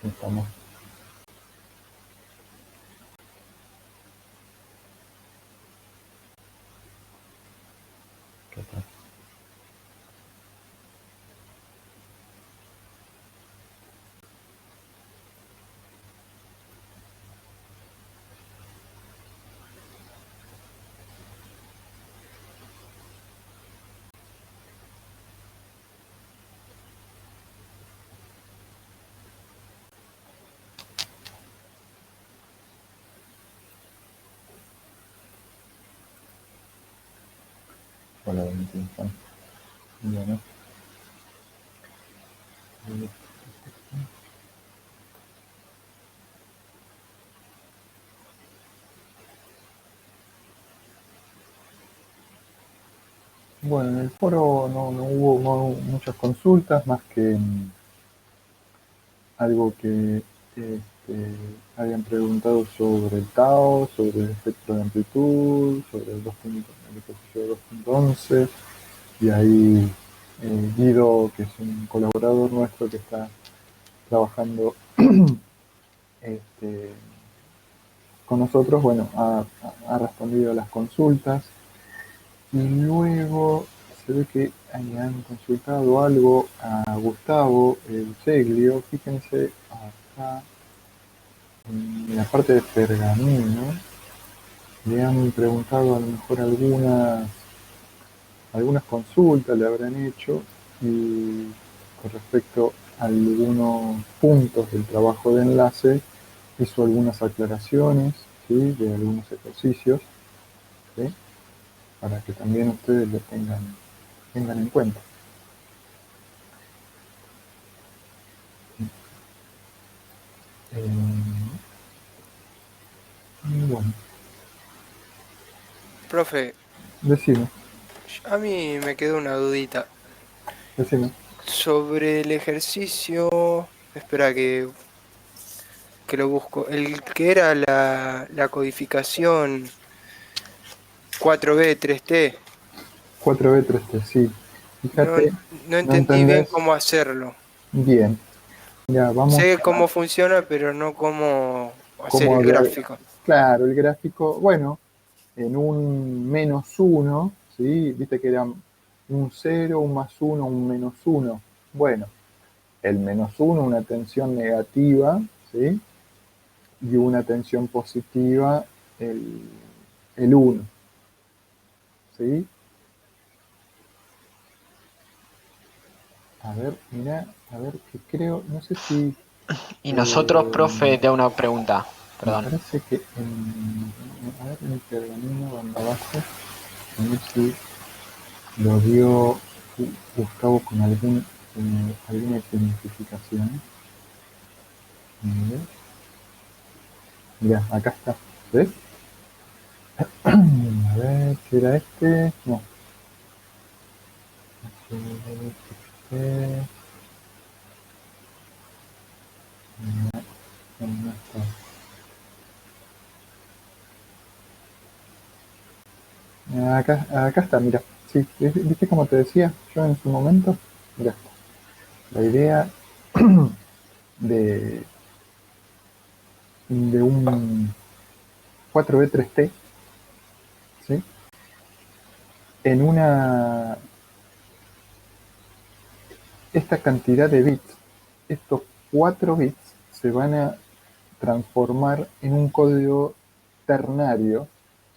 Estamos. ¿Qué tal? Hola, Valentín. Bueno. Bueno, en el foro no hubo muchas consultas, más que algo que habían preguntado sobre el Tao, sobre el espectro de amplitud, sobre el ejercicio 2.11, y ahí Guido, que es un colaborador nuestro que está trabajando con nosotros, bueno, ha respondido a las consultas. Y luego se ve que le han consultado algo a Gustavo el Seglio. Fíjense acá en la parte de pergamino, le han preguntado a lo mejor algunas consultas le habrán hecho, y con respecto a algunos puntos del trabajo de enlace hizo algunas aclaraciones, ¿sí?, de algunos ejercicios, ¿sí?, para que también ustedes lo tengan en cuenta. Bueno, Profe, decime. a mí me quedó una dudita sobre el ejercicio. Espera que lo busco. El que era la codificación 4B3T. 4B3T, sí. No, Fíjate, no no entendí bien entendés cómo hacerlo. bien. Ya, vamos Sé a cómo funciona, pero no cómo hacer cómo el gráfico. claro, el gráfico, bueno, en un -1, ¿sí? Viste que era un 0, un +1, un -1. Bueno, el -1, una tensión negativa, ¿sí?, y una tensión positiva, el 1, ¿sí? A ver, mira, a ver, que creo, no sé si Y nosotros, eh, profe, te hago una pregunta, me perdón. parece que a ver, en el pergamino banda abajo, a ver si lo dio Gustavo con alguna identificación. Mira, acá está, ¿ves? A ver, ¿qué era este? No. No está. Acá está, mira. Sí, ¿viste como te decía yo en su momento? Ya está. La idea de, de un 4B3T, ¿sí?, en esta cantidad de bits, estos 4 bits se van a transformar en un código ternario,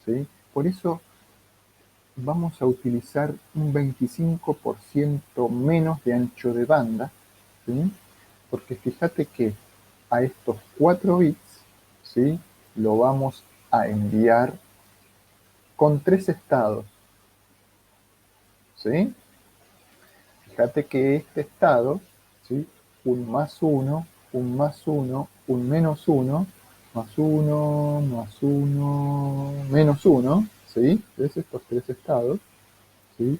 ¿sí? Por eso vamos a utilizar un 25% menos de ancho de banda, ¿sí?, porque fíjate que a estos 4 bits, ¿sí?, lo vamos a enviar con 3 estados, ¿sí? Fíjate que este estado, ¿sí?, un +1, un +1, un -1, +1, +1, -1, ¿sí? ¿Ves estos 3 estados? ¿Sí?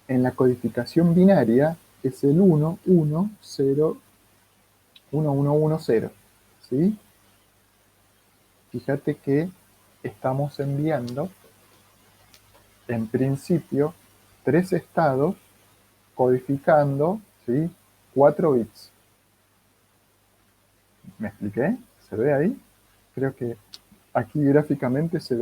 En la codificación binaria es el 1, 1, 0, 1, 1, 1, 0, ¿sí? Fíjate que estamos enviando, en principio, 3 estados codificando, ¿sí?, 4 bits. ¿Me expliqué? ¿Se ve ahí? Creo que aquí gráficamente Sí,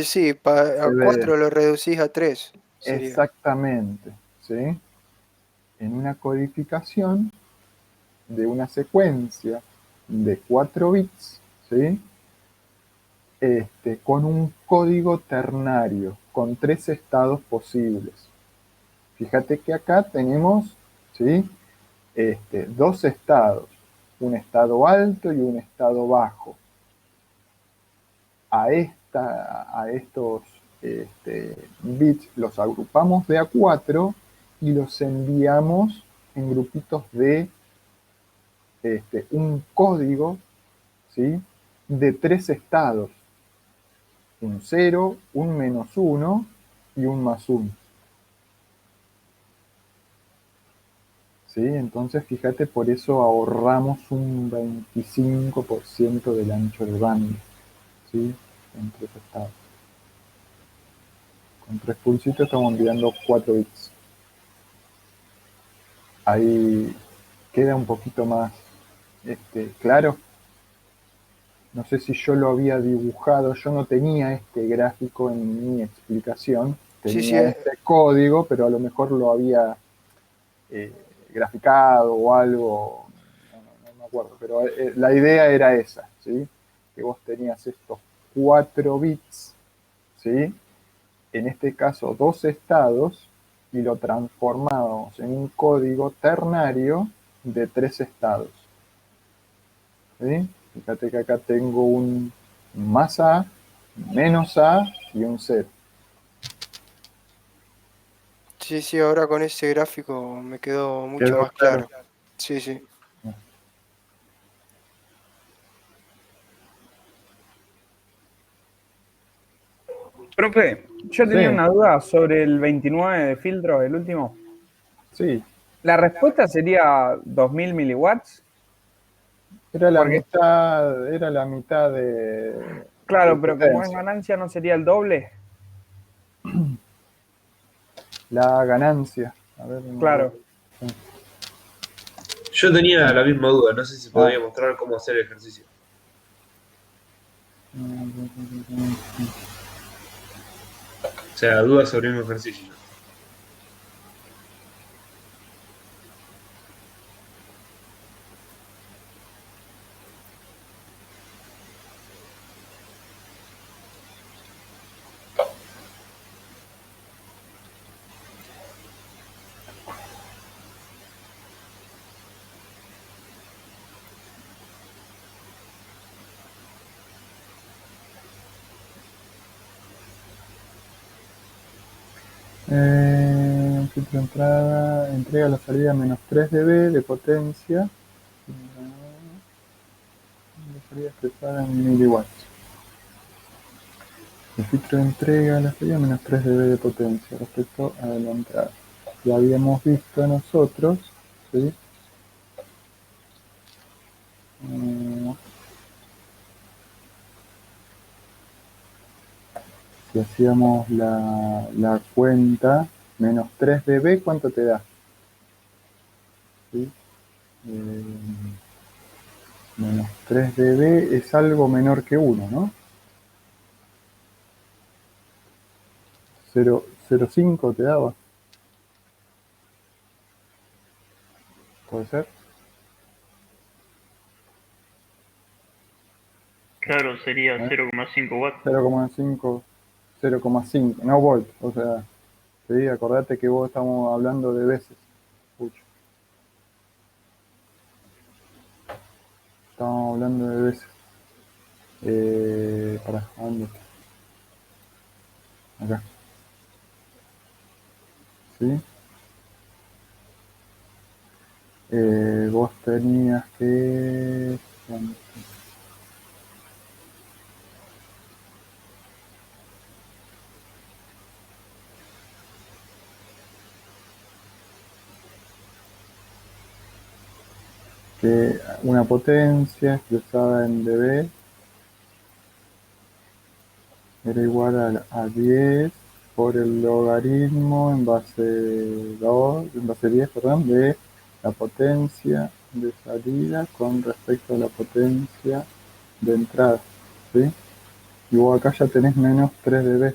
sí, se a ve 4 lo reducís a 3 sería. exactamente, ¿sí? En una codificación de una secuencia de 4 bits, ¿sí? Con un código ternario, con 3 estados posibles. Fíjate que acá tenemos, ¿sí? Dos estados, un estado alto y un estado bajo. A estos bits los agrupamos de a 4 y los enviamos en grupitos de un código, ¿sí? De 3 estados, un 0, un -1 y un +1. ¿Sí? Entonces, fíjate, por eso ahorramos un 25% del ancho de banda, ¿sí? En 3 estados. Con 3 pulsitos estamos enviando 4 bits. Ahí queda un poquito más claro. No sé si yo lo había dibujado, yo no tenía este gráfico en mi explicación, Sí, sí, tenía este código, pero a lo mejor lo había eh, graficado o algo, no me acuerdo, pero la idea era esa, ¿sí? Que vos tenías estos 4 bits, ¿sí? En este caso 2 estados, y lo transformamos en un código ternario de 3 estados. ¿Sí? Fíjate que acá tengo un más A, menos A y un 0. sí, sí, ahora con ese gráfico me quedó mucho ¿Quedó más claro? claro. Sí, sí. Profe, yo tenía Sí, una duda sobre el 29 de filtro, el último. sí. La respuesta sería 2000 miliwatts, porque, Era la mitad de claro, pero como es potencia. ganancia no sería el doble. La ganancia. A ver, no me acuerdo. Claro. Yo tenía la misma duda, no sé si Ah. podría mostrar cómo hacer el ejercicio. O sea, dudas sobre el mismo ejercicio. Filtro de entrada, entrega la salida menos 3 dB de potencia. La salida expresada en miliwatts. El filtro de entrega la salida menos 3 dB de potencia respecto a la entrada. Ya habíamos visto nosotros, ¿sí? Si hacíamos la cuenta, menos 3 dB, ¿cuánto te da? ¿Sí? Menos 3 dB es algo menor que 1, ¿no? 0,05 te daba. ¿Puede ser? Claro, sería ¿Eh? 0,5 watts. 0,5, 0,5, no volt. O sea, sí, acordate que vos estamos hablando de veces. Pucho. Estamos hablando de veces. Pará, ¿a dónde está? Acá. ¿Sí? Vos tenías que una potencia expresada en dB era igual a 10 por el logaritmo en base 2, en base 10, perdón, de la potencia de salida con respecto a la potencia de entrada, ¿sí? Y vos acá ya tenés menos 3 dB,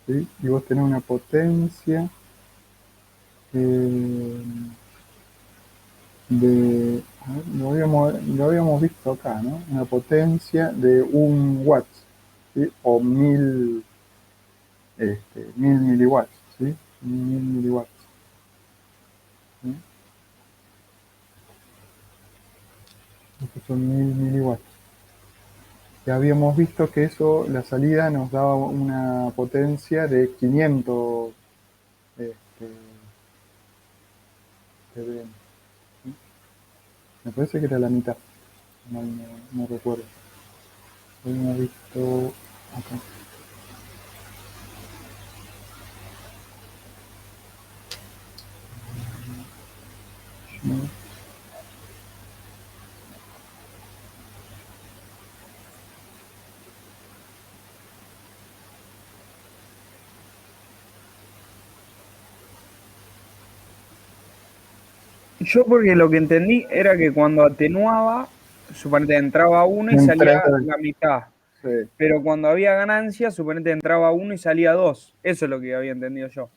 ¿sí? Y vos tenés una potencia a ver, lo habíamos visto acá, ¿no? Una potencia de 1 watt, ¿sí? O 1000 miliwatts, ¿sí? 1000 miliwatts, ¿sí? Estos son 1000 miliwatts. Ya habíamos visto que eso, la salida nos daba una potencia de 500 este, dB. ¿Sí? Me parece que era la mitad, no recuerdo. Habíamos visto acá. ¿No? Yo porque lo que entendí era que cuando atenuaba, suponete entraba uno y salía la mitad. Sí. Pero cuando había ganancia, suponete entraba uno y salía 2. Eso es lo que había entendido yo.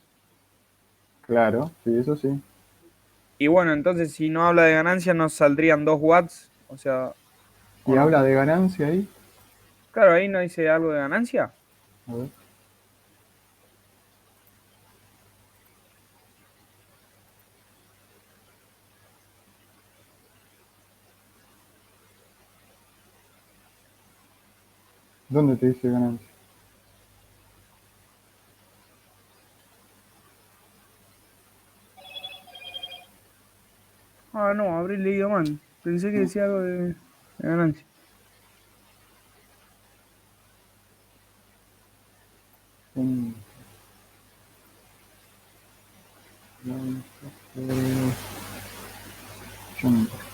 Claro, sí, eso sí. Y bueno, entonces si no habla de ganancia, ¿no saldrían 2 watts? O sea, ¿Y ¿o no? habla de ganancia ahí? Claro, ahí no dice algo de ganancia. A ver. ¿Dónde te dice ganancia? Ah, no, habré leído mal. Pensé que decía algo de ganancia. Un- Jumbo.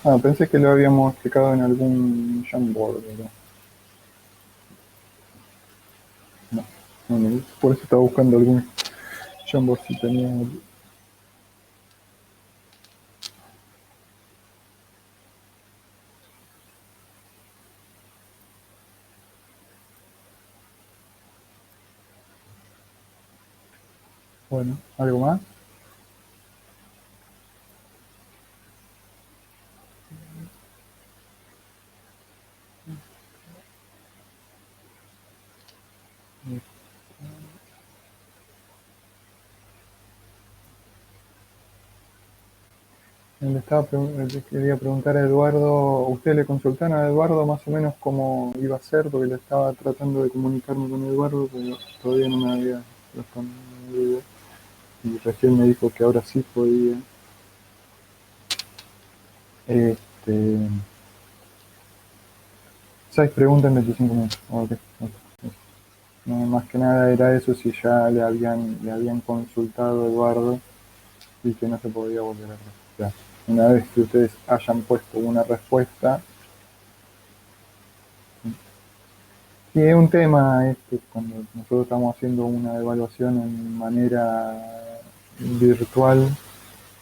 No, pensé que lo habíamos explicado en algún Jamboard, pero no, por eso estaba buscando algún Jamboard si tenía. Bueno, ¿algo más? Le quería preguntar a Eduardo, ¿ustedes le consultaron a Eduardo más o menos cómo iba a ser? Porque le estaba tratando de comunicarme con Eduardo, pero todavía no me había respondido. Y recién me dijo que ahora sí podía. Este, 6 preguntas en 25 minutos. Ok, ok. No, más que nada era eso, si ya le habían consultado a Eduardo y que no se podía volver a registrar. Una vez que ustedes hayan puesto una respuesta, y es un tema cuando nosotros estamos haciendo una evaluación en manera virtual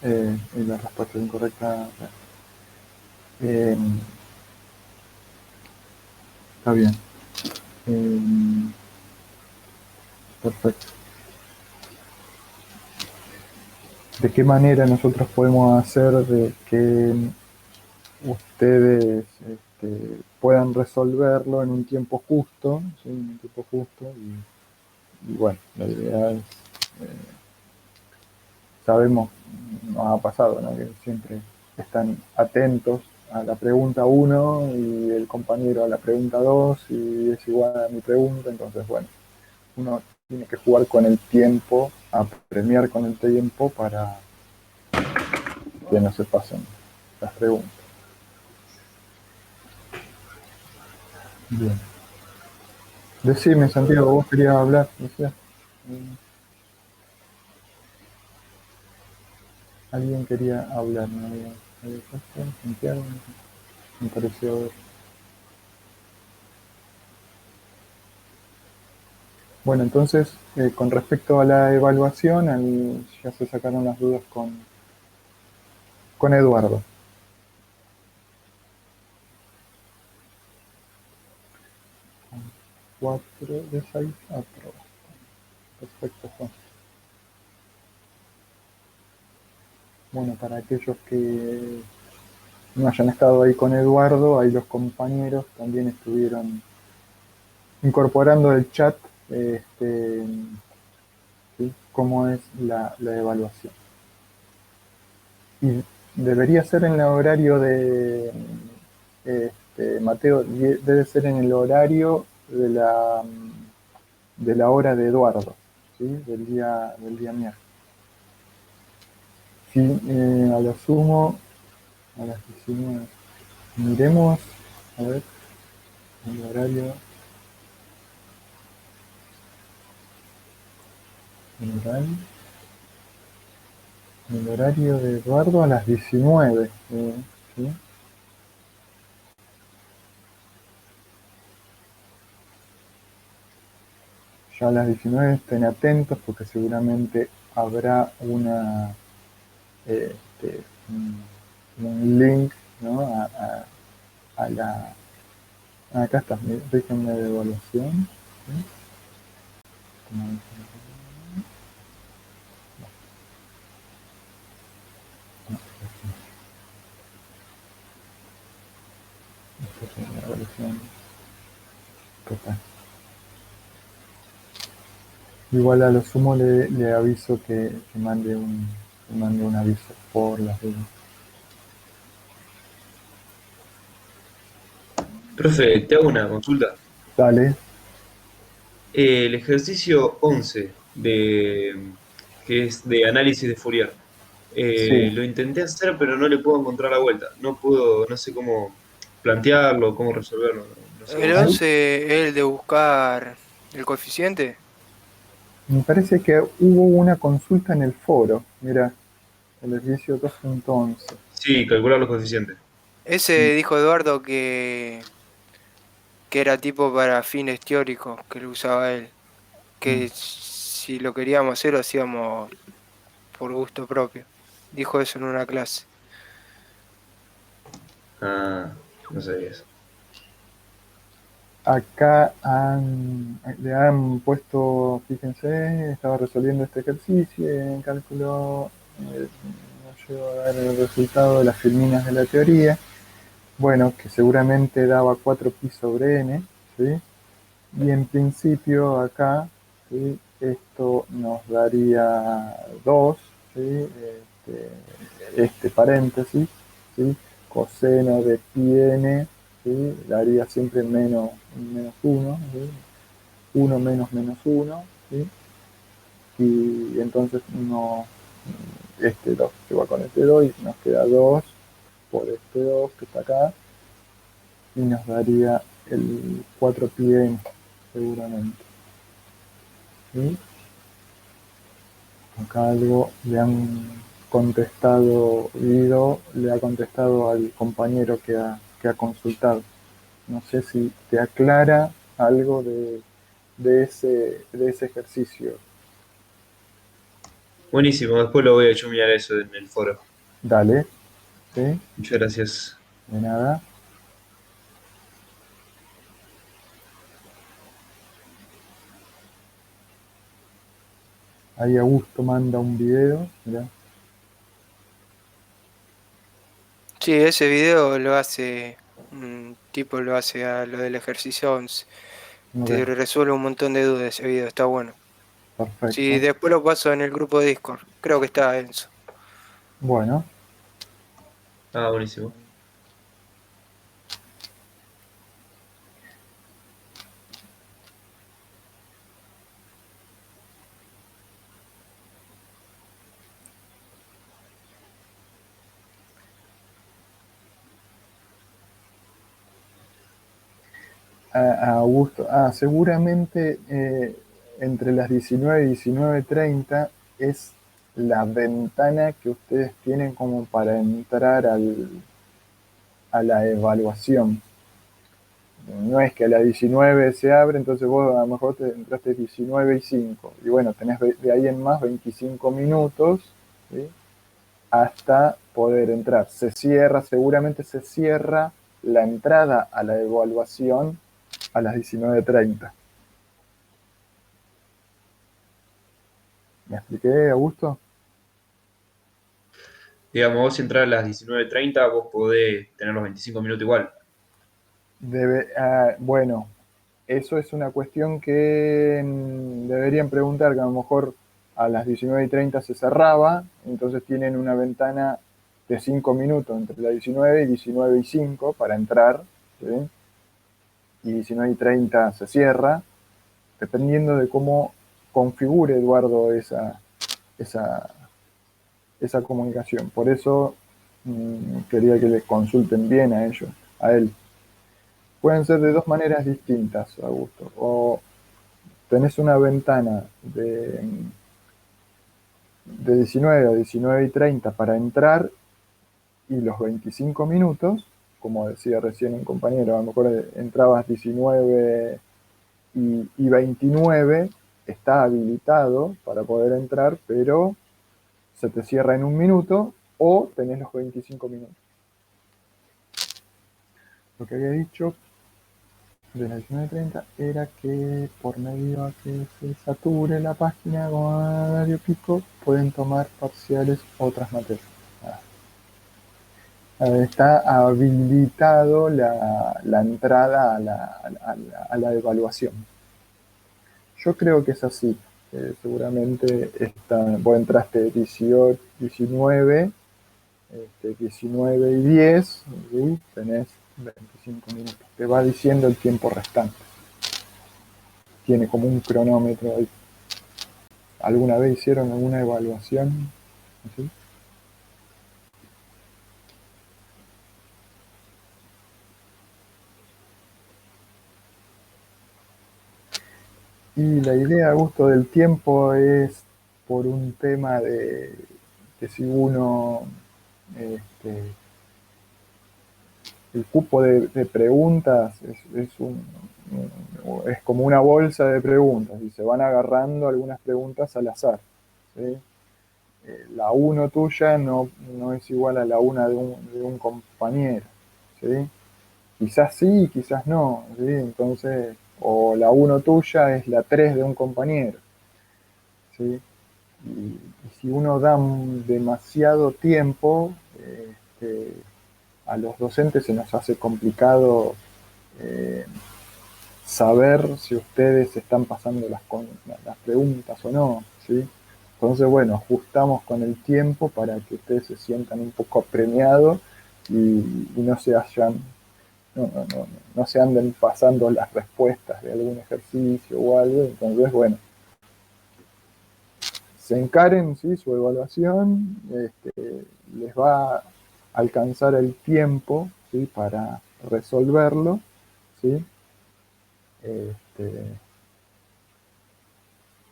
y la respuesta es incorrecta, eh, está bien. Eh, Perfecto. ¿De qué manera nosotros podemos hacer de que ustedes puedan resolverlo en un tiempo justo, ¿sí? En un tiempo justo y bueno, la idea es, sabemos, nos ha pasado, ¿no? Que siempre están atentos a la pregunta 1 y el compañero a la pregunta 2 y es igual a mi pregunta, entonces bueno, uno tiene que jugar con el tiempo, a premiar con el tiempo para que no se pasen las preguntas. Bien. Decime, Santiago, vos querías hablar, decías. Alguien quería hablar, ¿no? ¿Había puesto? Santiago, me pareció ver. Bueno, entonces, con respecto a la evaluación, ya se sacaron las dudas con Eduardo. Cuatro de 6 aprobado. Perfecto, Juan. Bueno, para aquellos que no hayan estado ahí con Eduardo, ahí los compañeros también estuvieron incorporando el chat, ¿sí? Cómo es la evaluación. Y debería ser en el horario de Mateo, debe ser en el horario de la hora de Eduardo, ¿sí? Del día miércoles. Sí, a lo sumo a las 19. Miremos, a ver, el horario. El horario de Eduardo a las 19. ¿Sí? Ya a las 19 estén atentos porque seguramente habrá este, un link, ¿no? A la... Acá está, régimen de evaluación. ¿Sí? Evaluación total. Igual a lo sumo le aviso que mande un aviso por las dudas. Profe, te hago una consulta. Dale. El ejercicio 11 que es de análisis de Fourier, Sí. lo intenté hacer, pero no le puedo encontrar la vuelta. No puedo, no sé cómo plantearlo, cómo resolverlo. No sé El cómo hacerlo. 11 es el de buscar el coeficiente. Me parece que hubo una consulta en el foro. Mira, el ejercicio 2.11. Sí, calcular los coeficientes. Ese dijo Eduardo que era tipo para fines teóricos que lo usaba él. Que si lo queríamos hacer, lo hacíamos por gusto propio. Dijo eso en una clase. Ah, no sabía eso. Acá le han puesto, fíjense, estaba resolviendo este ejercicio y en cálculo no llegó a dar el resultado de las filminas de la teoría. Bueno, que seguramente daba 4pi sobre n, ¿sí? Y en principio acá, ¿sí? Esto nos daría 2, ¿sí? Este paréntesis, ¿sí? Coseno de pi n, ¿sí? Daría siempre menos 1, ¿sí? 1 menos 1, ¿sí? Y entonces este 2 se va con este 2 y nos queda 2 por este 2 que está acá y nos daría el 4pi n seguramente. ¿Sí? Acá algo le han contestado, Guido le ha contestado al compañero que ha consultado. No sé si te aclara algo de ese ejercicio. Buenísimo, después lo voy a chumear eso en el foro. Dale, ¿sí? Muchas gracias. De nada. Ahí Augusto manda un video, mirá. Sí, ese video lo hace, un tipo lo hace a lo del ejercicio 11. Te Ok, resuelve un montón de dudas ese video, está bueno. Sí, perfecto. después lo paso en el grupo de Discord. Creo que está Enzo. Bueno, Ah, buenísimo. a Augusto, seguramente entre las 19 y 19:30 es la ventana que ustedes tienen como para entrar a la evaluación. No es que a las 19 se abre, entonces vos a lo mejor te entraste 19 y 5. Y bueno, tenés de ahí en más 25 minutos, ¿sí?, hasta poder entrar. Se cierra, seguramente se cierra la entrada a la evaluación a las 19:30. ¿Me expliqué, Augusto? Digamos, vos si entras a las 19:30, vos podés tener los 25 minutos igual. Bueno, eso es una cuestión que deberían preguntar, que a lo mejor a las 19:30 se cerraba, entonces tienen una ventana de 5 minutos entre las 19 y 19:05 para entrar, ¿sí?, y 19:30 se cierra, dependiendo de cómo configure Eduardo esa, esa comunicación. Por eso quería que le consulten bien a ellos, a él. Pueden ser de dos maneras distintas, Augusto. O tenés una ventana de 19 a 19:30 para entrar y los 25 minutos, como decía recién un compañero, a lo mejor entrabas 19 y 29, está habilitado para poder entrar, pero se te cierra en un minuto o tenés los 25 minutos. Lo que había dicho de las 19:30 era que por medio a que se sature la página con horario pico, pueden tomar parciales otras materias. Está habilitado la entrada a la evaluación. Yo creo que es así. Seguramente vos entraste 18, 19, 19 y 10, ¿sí?, tenés 25 minutos. Te va diciendo el tiempo restante. Tiene como un cronómetro ahí. ¿Alguna vez hicieron alguna evaluación así? Y la idea, Augusto, del tiempo es por un tema de que si uno, el cupo de preguntas es como una bolsa de preguntas y se van agarrando algunas preguntas al azar, ¿sí? La 1 tuya no es igual a la 1 de un compañero, ¿sí? Quizás sí, quizás no, ¿sí? Entonces, o la 1 tuya es la 3 de un compañero, ¿sí? Y si uno da demasiado tiempo, a los docentes se nos hace complicado saber si ustedes están pasando las preguntas o no, ¿sí? Entonces, bueno, ajustamos con el tiempo para que ustedes se sientan un poco apremiados y no se no se anden pasando las respuestas de algún ejercicio o algo. Entonces, bueno, se encaren, ¿sí?, su evaluación, les va a alcanzar el tiempo, ¿sí?, para resolverlo, ¿sí?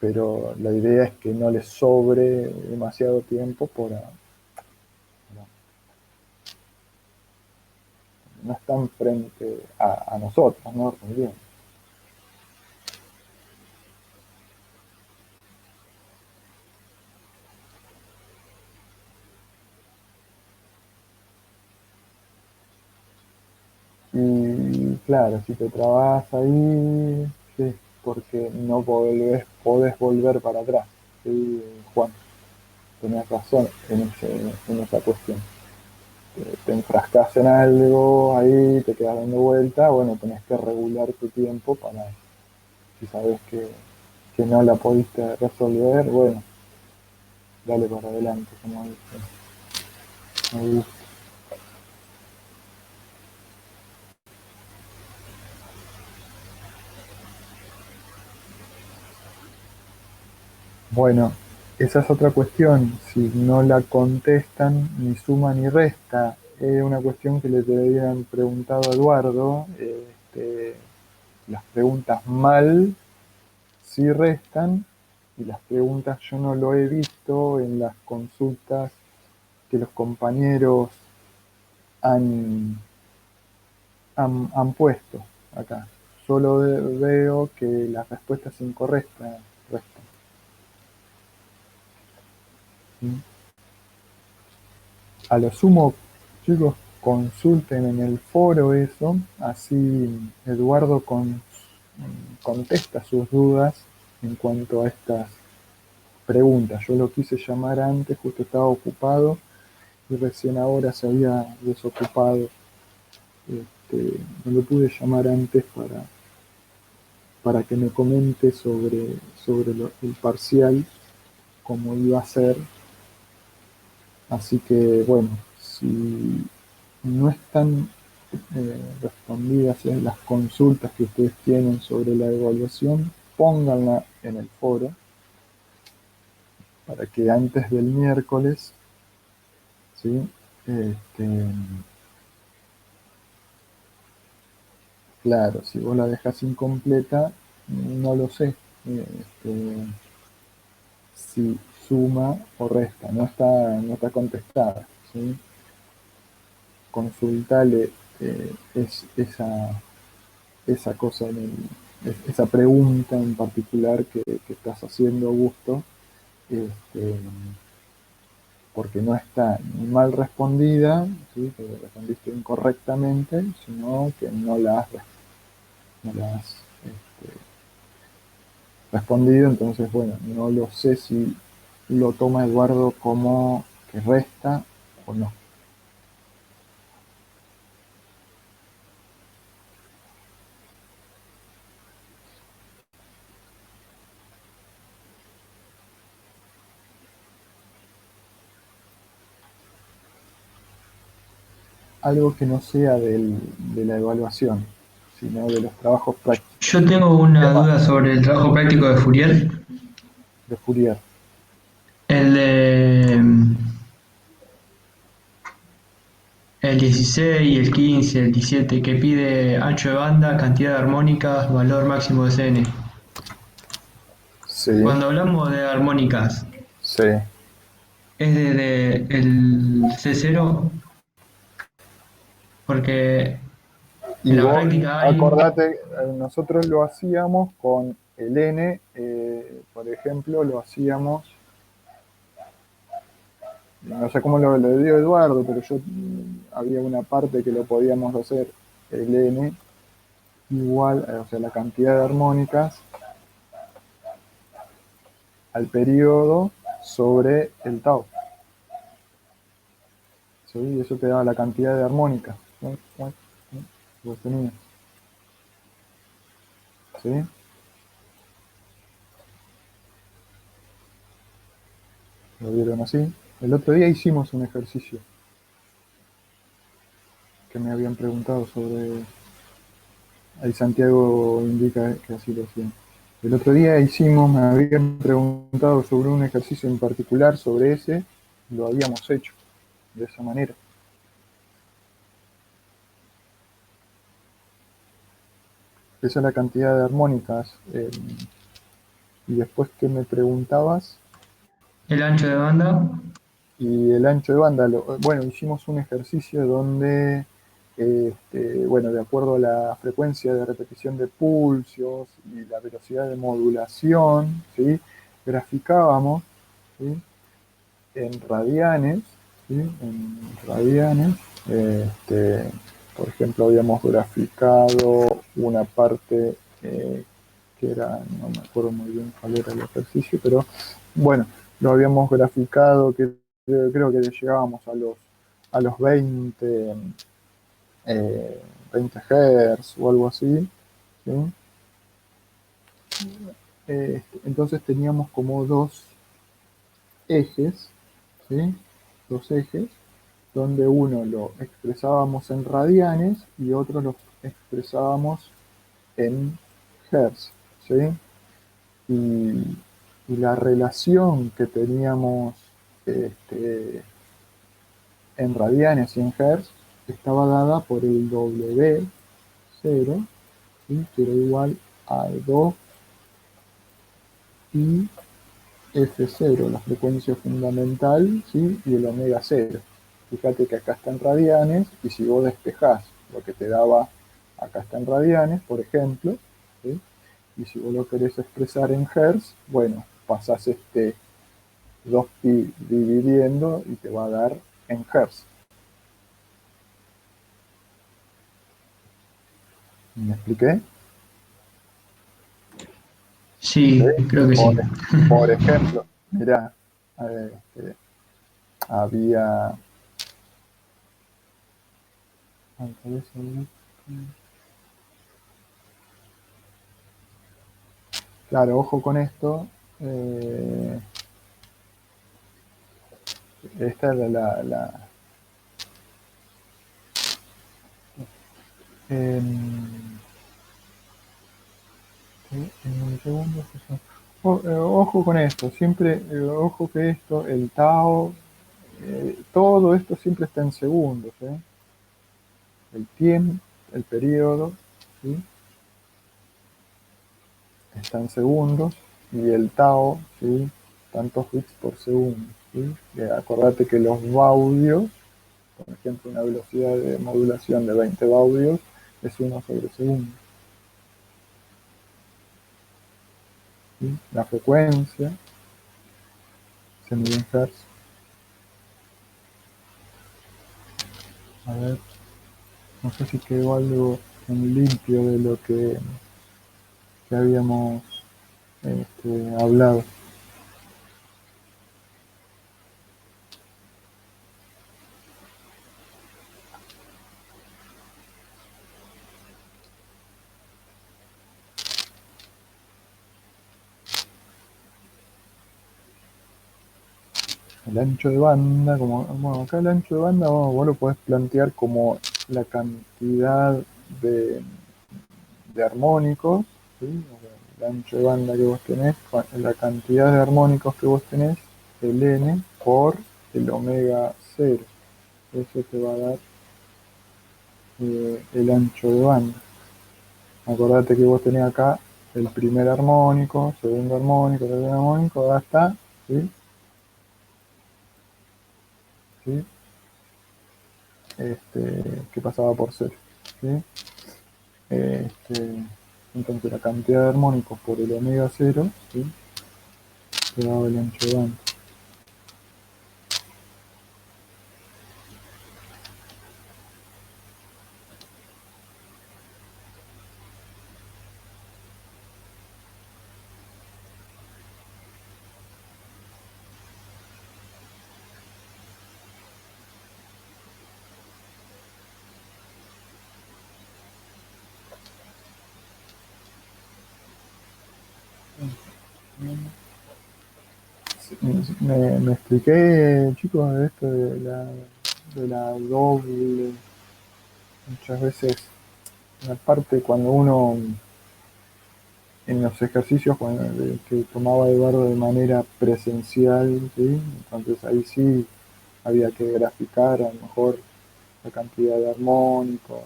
Pero la idea es que no les sobre demasiado tiempo no están frente a nosotros, ¿no? Bien. Y claro, si te trabas ahí, sí, porque no podés volver para atrás, ¿sí, Juan? Tenés razón en esa cuestión. Te enfrascas en algo, ahí te quedas dando vuelta, bueno, tenés que regular tu tiempo para, si sabes que no la pudiste resolver, bueno, dale para adelante, como dice. Me gusta. Bueno, esa es otra cuestión. Si no la contestan, ni suma ni resta. Es una cuestión que le deberían preguntado a Eduardo. Las preguntas mal sí restan y las preguntas yo no lo he visto en las consultas que los compañeros han puesto acá. Solo veo que las respuestas incorrectas restan. ¿Sí? A lo sumo, chicos, consulten en el foro eso, así Eduardo contesta sus dudas en cuanto a estas preguntas. Yo lo quise llamar antes, justo estaba ocupado y recién ahora se había desocupado. No lo pude llamar antes para que me comente sobre el parcial, cómo iba a ser. Así que, bueno, si no están respondidas las consultas que ustedes tienen sobre la evaluación, pónganla en el foro para que antes del miércoles, ¿sí? Claro, si vos la dejas incompleta, no lo sé si suma o resta, no está contestada, ¿sí? Consultale esa cosa, esa pregunta en particular que estás haciendo, Augusto, porque no está ni mal respondida, ¿sí? Que respondiste incorrectamente, sino que no la has respondido. Entonces, bueno, no lo sé si lo toma Eduardo como que resta o no. Algo que no sea de la evaluación, sino de los trabajos prácticos Yo tengo una duda sobre el trabajo práctico de Fourier, de Fourier. el de el 16, el 15, el 17, que pide ancho de banda, cantidad de armónicas, valor máximo de Cn. Sí, Cuando hablamos de armónicas, sí. ¿es desde el C0? Porque en Y la vos, práctica hay... acordate, nosotros lo hacíamos con el N, por ejemplo, lo hacíamos, no sé cómo lo dio Eduardo, pero yo había una parte que lo podíamos hacer el N igual, o sea, la cantidad de armónicas al periodo sobre el tau. ¿Sí? Y eso te daba la cantidad de armónicas. Vos tenías. ¿Sí? ¿Lo vieron así? El otro día hicimos un ejercicio que me habían preguntado sobre... Ahí Santiago indica que así lo hacían. El otro día me habían preguntado sobre un ejercicio en particular, sobre ese, lo habíamos hecho de esa manera. Esa es la cantidad de armónicas. Y después que me preguntabas, El ancho de banda, y el ancho de banda, bueno, hicimos un ejercicio donde, bueno, de acuerdo a la frecuencia de repetición de pulsos y la velocidad de modulación, ¿sí? Graficábamos, ¿sí? En radianes, ¿sí? En radianes, por ejemplo, habíamos graficado una parte que era, no me acuerdo muy bien cuál era el ejercicio, pero bueno, lo habíamos graficado, que creo que llegábamos a los 20 Hz o algo así, ¿sí? Entonces teníamos como dos ejes, ¿sí? Dos ejes, donde uno lo expresábamos en radianes y otro lo expresábamos en hertz, ¿sí? Y la relación que teníamos en radianes y en hertz estaba dada por el W0, ¿sí? Que era igual a 2 pi F0, la frecuencia fundamental, ¿sí? Y el omega 0. Fíjate que acá está en radianes, y si vos despejás lo que te daba, acá está en radianes, por ejemplo, ¿sí? Y si vos lo querés expresar en hertz, bueno, pasás este 2pi dividiendo y te va a dar en hertz. ¿Me expliqué? Sí, ¿Sí? creo que sí. Por ejemplo, mirá, había... Claro, ojo con esto. Esta es en segundos. Ojo con esto, siempre, ojo que esto, el tau, todo esto siempre está en segundos. El tiempo, el periodo, ¿sí? Está en segundos, y el tau, ¿sí? Tantos bits por segundo. ¿Sí? Acordate que los baudios, por ejemplo, una velocidad de modulación de 20 baudios es 1/segundo. ¿Sí? La frecuencia se mide en hertz. A ver, no sé si quedó algo en limpio de lo que habíamos hablado. El ancho de banda, bueno, acá el ancho de banda vos lo podés plantear como la cantidad de armónicos, ¿sí? El ancho de banda que vos tenés, la cantidad de armónicos que vos tenés, el n por el omega 0. Eso te va a dar el ancho de banda. Acordate que vos tenés acá el primer armónico, segundo armónico, tercer armónico, hasta, ¿sí? ¿Sí? Que pasaba por 0. ¿Sí? Entonces la cantidad de armónicos por el omega 0, ¿sí? Te da el ancho de banda. Me expliqué, chicos, de esto de la doble. Muchas veces, aparte cuando uno en los ejercicios que tomaba Eduardo de manera presencial, ¿sí? Entonces ahí sí había que graficar a lo mejor la cantidad de armónicos,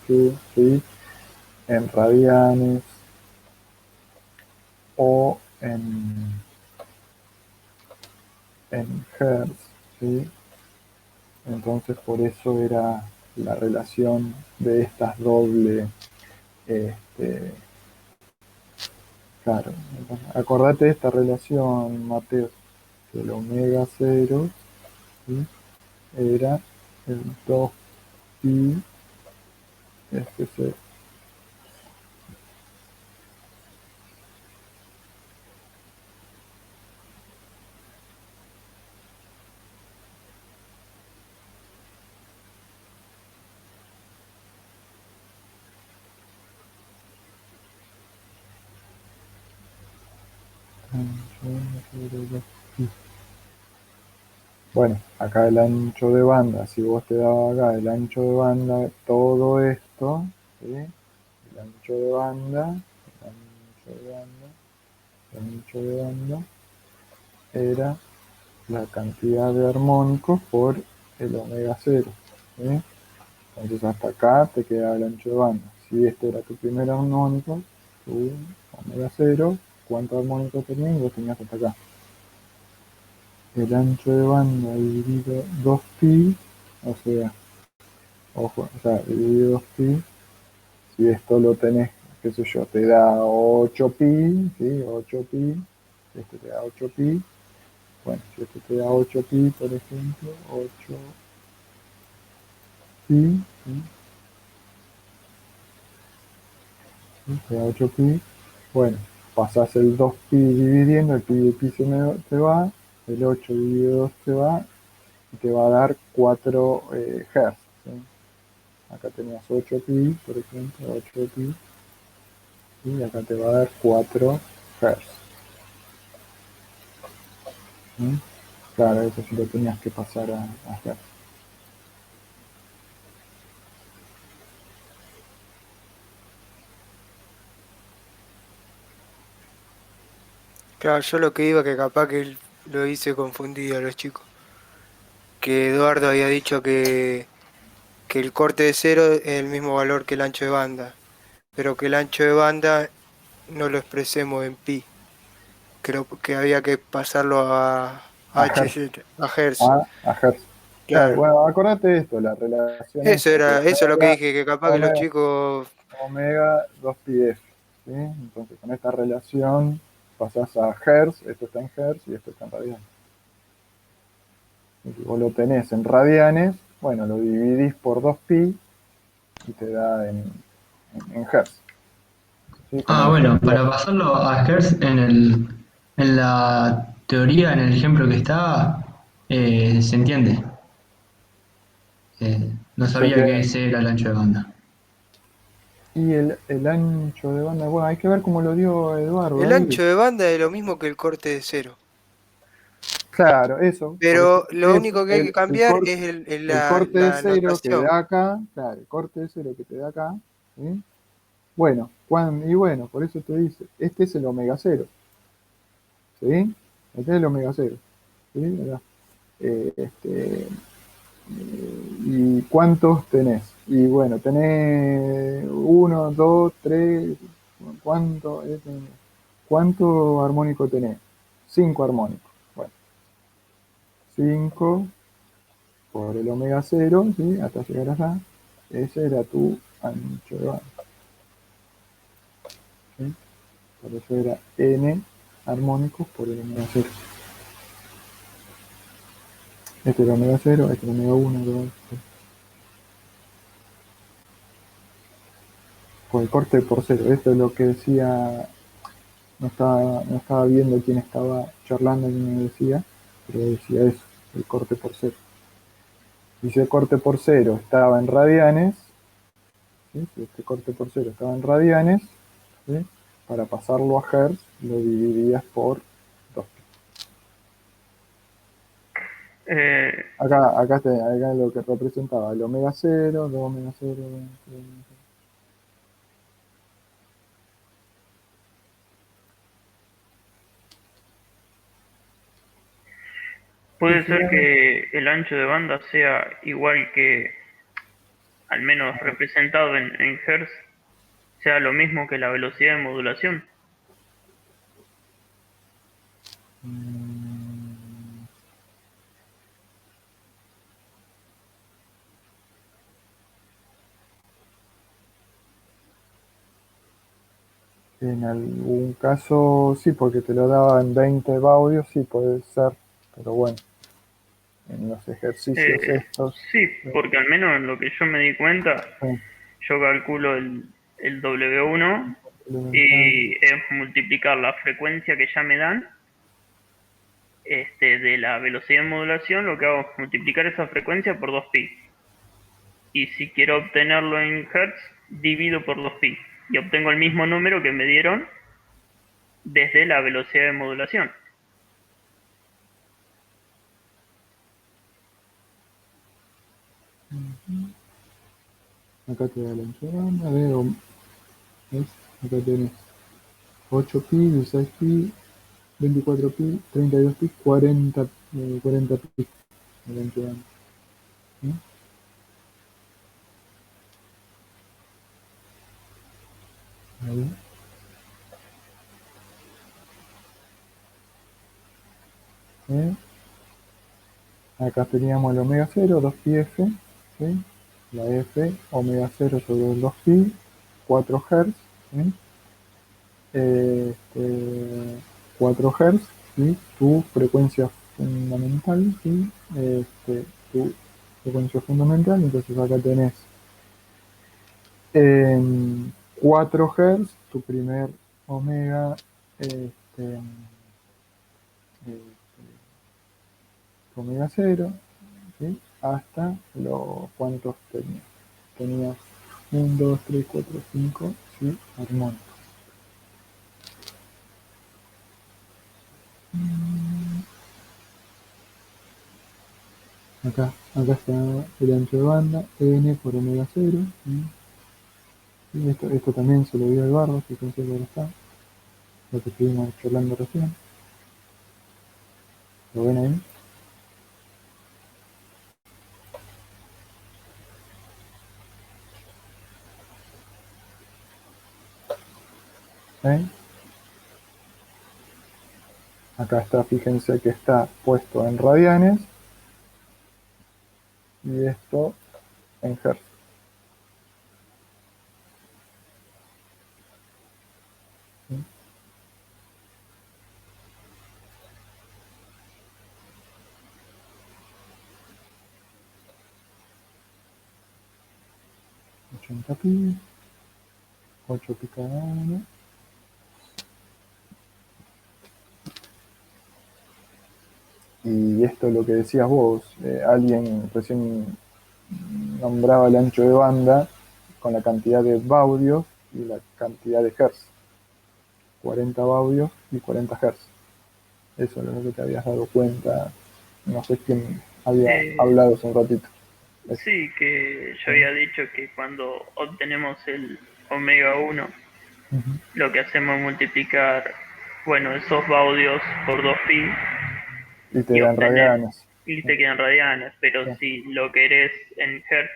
¿sí? En radianes o en hertz, ¿sí? Entonces por eso era la relación de estas doble, claro. Entonces, acordate de esta relación, Mateo, que el omega 0, ¿sí? Era el 2pi Fc. Bueno, acá el ancho de banda, si vos te dabas acá el ancho de banda, todo esto, ¿sí? El ancho de banda, el ancho de banda, el ancho de banda, era la cantidad de armónicos por el omega 0, ¿sí? Entonces hasta acá te queda el ancho de banda. Si este era tu primer armónico, tu omega 0, cuántos armónicos tenías y vos tenías hasta acá. El ancho de banda dividido 2pi, o sea, ojo, o sea, dividido 2pi, si esto lo tenés, qué sé yo, te da 8pi, ¿sí? 8pi, este te da 8pi, bueno, si este te da 8pi, por ejemplo, 8pi, ¿sí? Te da 8pi, bueno, pasás el 2pi dividiendo, el pi de pi te va, el 8 dividido 2 te va, y te va a dar 4 Hz, ¿sí? Acá tenías 8pi, por ejemplo, 8pi, y acá te va a dar 4 Hz. ¿Sí? Claro, eso sí lo tenías que pasar a Hz. Claro, yo lo que iba, que capaz que lo hice confundido a los chicos. Que Eduardo había dicho que el corte de cero es el mismo valor que el ancho de banda, pero que el ancho de banda no lo expresemos en pi. Creo que había que pasarlo A Hz. a Hertz. A Hz. Claro, Claro. bueno, acordate de esto, la relación esta de Eso es lo que omega, dije, que capaz que los omega, chicos. omega 2pi f, ¿sí? Entonces con esta relación pasás a Hz, esto está en Hz y esto está en radianes. Y si vos lo tenés en radianes, bueno, lo dividís por 2pi y te da en Hz. ¿Sí? Como Bueno, ejemplo. para pasarlo a Hertz en la teoría, en el ejemplo que está, se entiende. No ¿Se sabía que entiende? ese era el ancho de banda. Y el ancho de banda, bueno, hay que ver cómo lo dio Eduardo El ahí. ancho de banda es lo mismo que el corte de cero. Claro, eso, por eso, Pero lo eso, único que hay que cambiar es el corte de la cero que notación. da acá, claro, el corte de cero que te da acá, ¿sí? Bueno, y bueno, por eso te dice, este es el omega cero, ¿sí? Este es el omega cero, ¿sí? Mirá. Este, ¿y cuántos tenés? Y bueno, tenés uno, dos, tres, ¿cuánto, ¿cuánto armónico tenés? 5 armónicos. Bueno, 5 por el omega cero, ¿sí? Hasta llegar allá. Ese era tu ancho de banda, ¿sí? Por eso era n armónicos por el omega cero. Este era omega cero, este era omega 1, 2, 3. Por el corte por cero. Esto es lo que decía, no estaba viendo quién estaba charlando, quién me decía, pero decía eso, el corte por cero. Y si el corte por cero estaba en radianes, ¿sí? Si este corte por cero estaba en radianes, ¿sí? Para pasarlo a Hertz lo dividías por 2. Eh, Acá lo que representaba el omega cero, 2 omega cero, 2 omega cero. Y puede ser finalmente, que el ancho de banda sea igual que, al menos representado en Hertz, sea lo mismo que la velocidad de modulación. en algún caso sí, porque te lo daba en 20 baudios, sí puede ser, pero bueno, en los ejercicios Eh, estos, sí, sí, porque al menos en lo que yo me di cuenta, yo calculo el W1 elemental. y es multiplicar la frecuencia que ya me dan de la velocidad de modulación, lo que hago es multiplicar esa frecuencia por 2pi. Y si quiero obtenerlo en Hertz, divido por 2pi. Y obtengo el mismo número que me dieron desde la velocidad de modulación. Acá te da la ancho de banda, ¿ves? Acá tenés 8pi, 16pi, 24pi, 32pi, 40pi, el ancho de banda. ¿Sí? Ahí. ¿sí? Acá teníamos el omega 0, 2pi f, ¿sí? La f, omega 0 sobre el 2pi, 4 Hz, ¿sí? Este, 4 Hz, ¿sí? Tu frecuencia fundamental, ¿sí? Tu frecuencia fundamental, entonces acá tenés en 4 Hz tu primer omega, omega 0, ¿sí? Hasta los cuantos tenías. Tenías 1, 2, 3, 4, 5, ¿sí? Armónicos. Acá está el ancho de banda, n por omega 0. ¿Sí? Y esto también se lo dio el barro, fíjense que ahora está, lo que estuvimos charlando recién. ¿Lo ven ahí? ¿Eh? Acá está, fíjense que está puesto en radianes y esto en hertz. ¿Sí? 80 pi, 8 pi cada uno. Y esto es lo que decías vos, alguien recién nombraba el ancho de banda con la cantidad de baudios y la cantidad de hertz. 40 baudios y 40 hertz. Eso es lo que te habías dado cuenta. No sé quién había Eh, hablado hace un ratito. Eso. sí, que yo había dicho que cuando obtenemos el omega 1, Ujú. lo que hacemos es multiplicar, bueno, esos baudios por 2pi Y te y dan obtener, radianes. y te quedan radianes, pero Sí. si lo querés en hertz,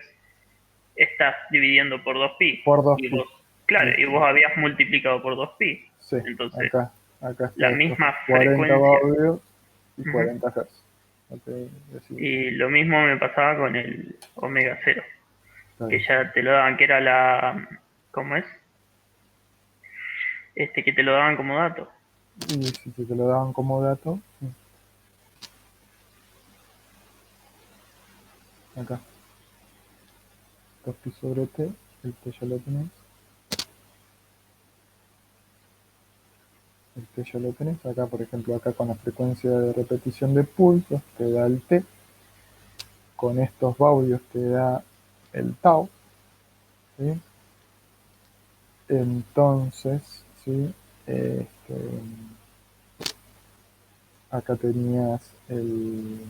estás dividiendo por 2pi, Por 2 y pi. vos, claro, y Listo. vos habías multiplicado por 2pi, Sí, entonces acá la está estos misma 40 frecuencia. baudios y Ujú. 40 hertz. Ok, decimos. Y lo mismo me pasaba con el omega 0, Está que bien. ya te lo daban, que era la, ¿cómo es? Que te lo daban como dato. Y si te lo daban como dato, sí, acá, 2 pi sobre t, el t ya lo tenés. El t ya lo tenés. Acá, por ejemplo, acá con la frecuencia de repetición de pulsos te da el t. Con estos baudios te da el tau. ¿Sí? Entonces, ¿sí? Acá tenías el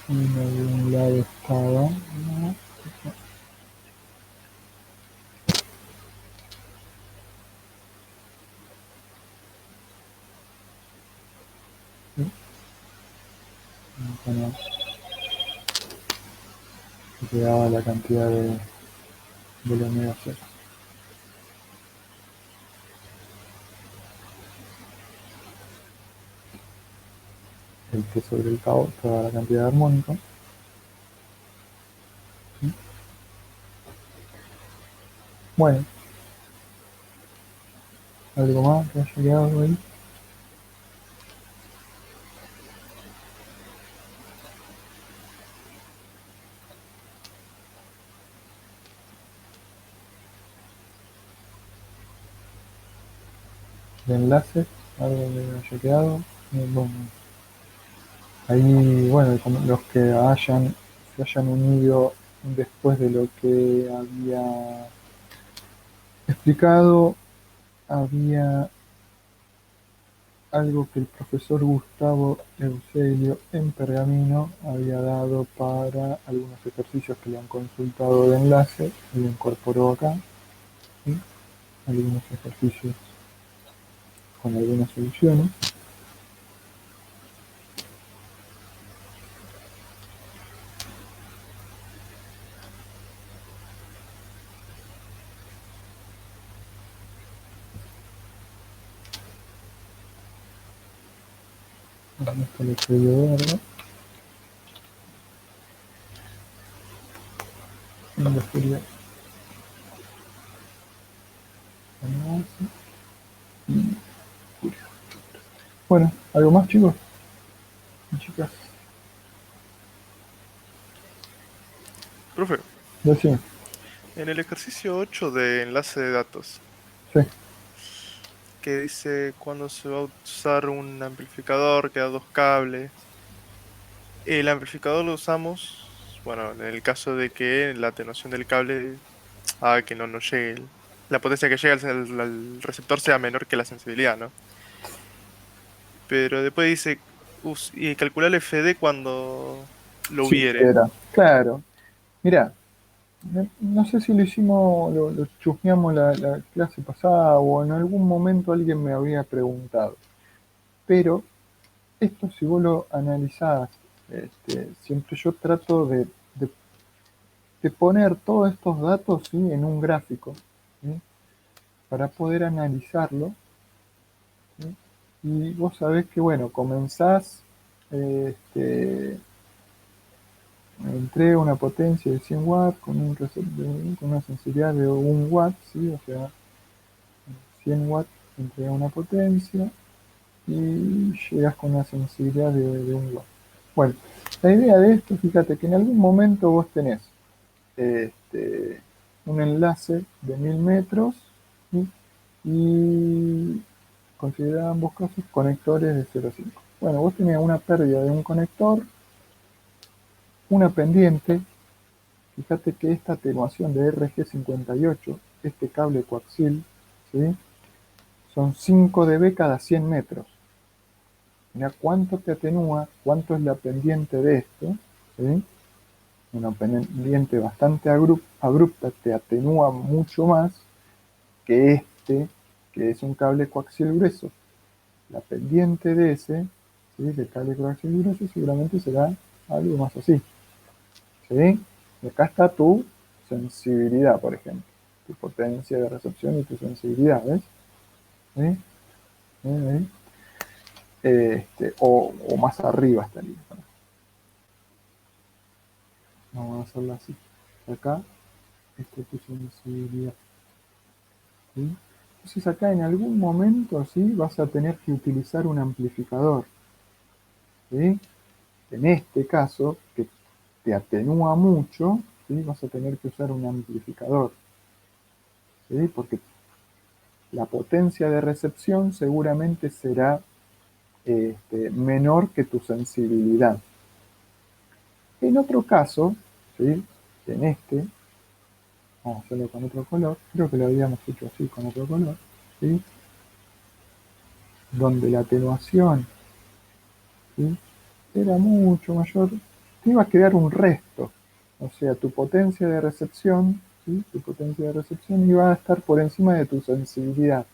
uno de un lado estaba, ¿no? ¿Sí? Acá no, te daba la cantidad de la omega 0. El t sobre el tau te da la cantidad de armónicos. ¿Sí? Bueno, algo más que haya quedado ahí. De enlaces, algo que haya quedado. Bueno, ahí, bueno, como los que se hayan unido después de lo que había explicado, había algo que el profesor Gustavo Eusebio en Pergamino había dado para algunos ejercicios que le han consultado de enlace y lo incorporó acá. ¿Sí? Algunos ejercicios con algunas soluciones. Esto lo escribió Eduardo. ¿Dónde sería? Bueno, ¿algo más, chicos y chicas? Profe, Decime. en el ejercicio 8 de enlace de datos, Sí. que dice cuando se va a usar un amplificador que da dos cables, el amplificador lo usamos, bueno, en el caso de que la atenuación del cable haga que no nos llegue, la potencia que llega al receptor sea menor que la sensibilidad, ¿no? Pero después dice, y calcular el FD cuando lo Sí, hubiere. era. Claro. Mira, no sé si lo hicimos, lo chusmeamos la clase pasada o en algún momento alguien me había preguntado. Pero esto, si vos lo analizás, siempre yo trato de poner todos estos datos, ¿sí?, en un gráfico, ¿sí?, para poder analizarlo, ¿sí? Y vos sabés que, bueno, comenzás, entrega una potencia de 100 watts con, con una sensibilidad de 1 watt, ¿sí? O sea, 100 watts entrega una potencia y llegas con una sensibilidad de 1 watt. Bueno, la idea de esto, fíjate que en algún momento vos tenés un enlace de 1000 metros, ¿sí?, y considera ambos casos conectores de 0,5. Bueno, vos tenías una pérdida de un conector, una pendiente. Fíjate que esta atenuación de RG58, este cable coaxil, ¿sí?, son 5 dB cada 100 metros. Mira cuánto te atenúa, cuánto es la pendiente de esto, ¿sí? Una pendiente bastante abrupta te atenúa mucho más que que es un cable coaxial grueso. La pendiente de ese, ¿sí?, del cable coaxial grueso, seguramente será algo más así, ¿sí? Y acá está tu sensibilidad, por ejemplo, tu potencia de recepción y tu sensibilidad, ¿ves? ¿Sí? ¿Sí? O más arriba estaría. Vamos a hacerlo así. Acá, esta es tu sensibilidad, ¿sí? Entonces acá en algún momento, ¿sí?, vas a tener que utilizar un amplificador, ¿sí? En este caso, que te atenúa mucho, ¿sí?, vas a tener que usar un amplificador, ¿sí?, porque la potencia de recepción seguramente será menor que tu sensibilidad. En otro caso, ¿sí?, en vamos a hacerlo con otro color, creo que lo habíamos hecho así con otro color, ¿sí?, donde la atenuación, ¿sí?, era mucho mayor, te iba a quedar un resto. O sea, tu potencia de recepción, ¿sí?, tu potencia de recepción iba a estar por encima de tu sensibilidad.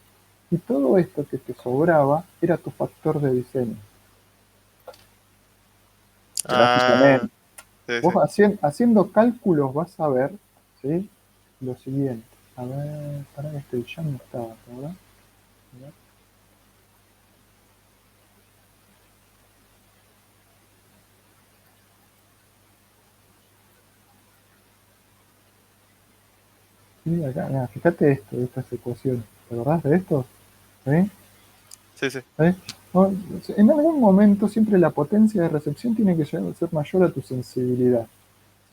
Y todo esto que te sobraba era tu factor de diseño, Ah, gráficamente. sí, Vos sí. haciendo cálculos vas a ver, ¿sí?, lo siguiente. A ver, para ya no estaba, ¿verdad? Sí, acá, mira, fíjate estas ecuaciones. ¿Te acordás de esto? ¿Sí? Sí, sí. ¿Sí? ¿No? En algún momento siempre la potencia de recepción tiene que ser mayor a tu sensibilidad,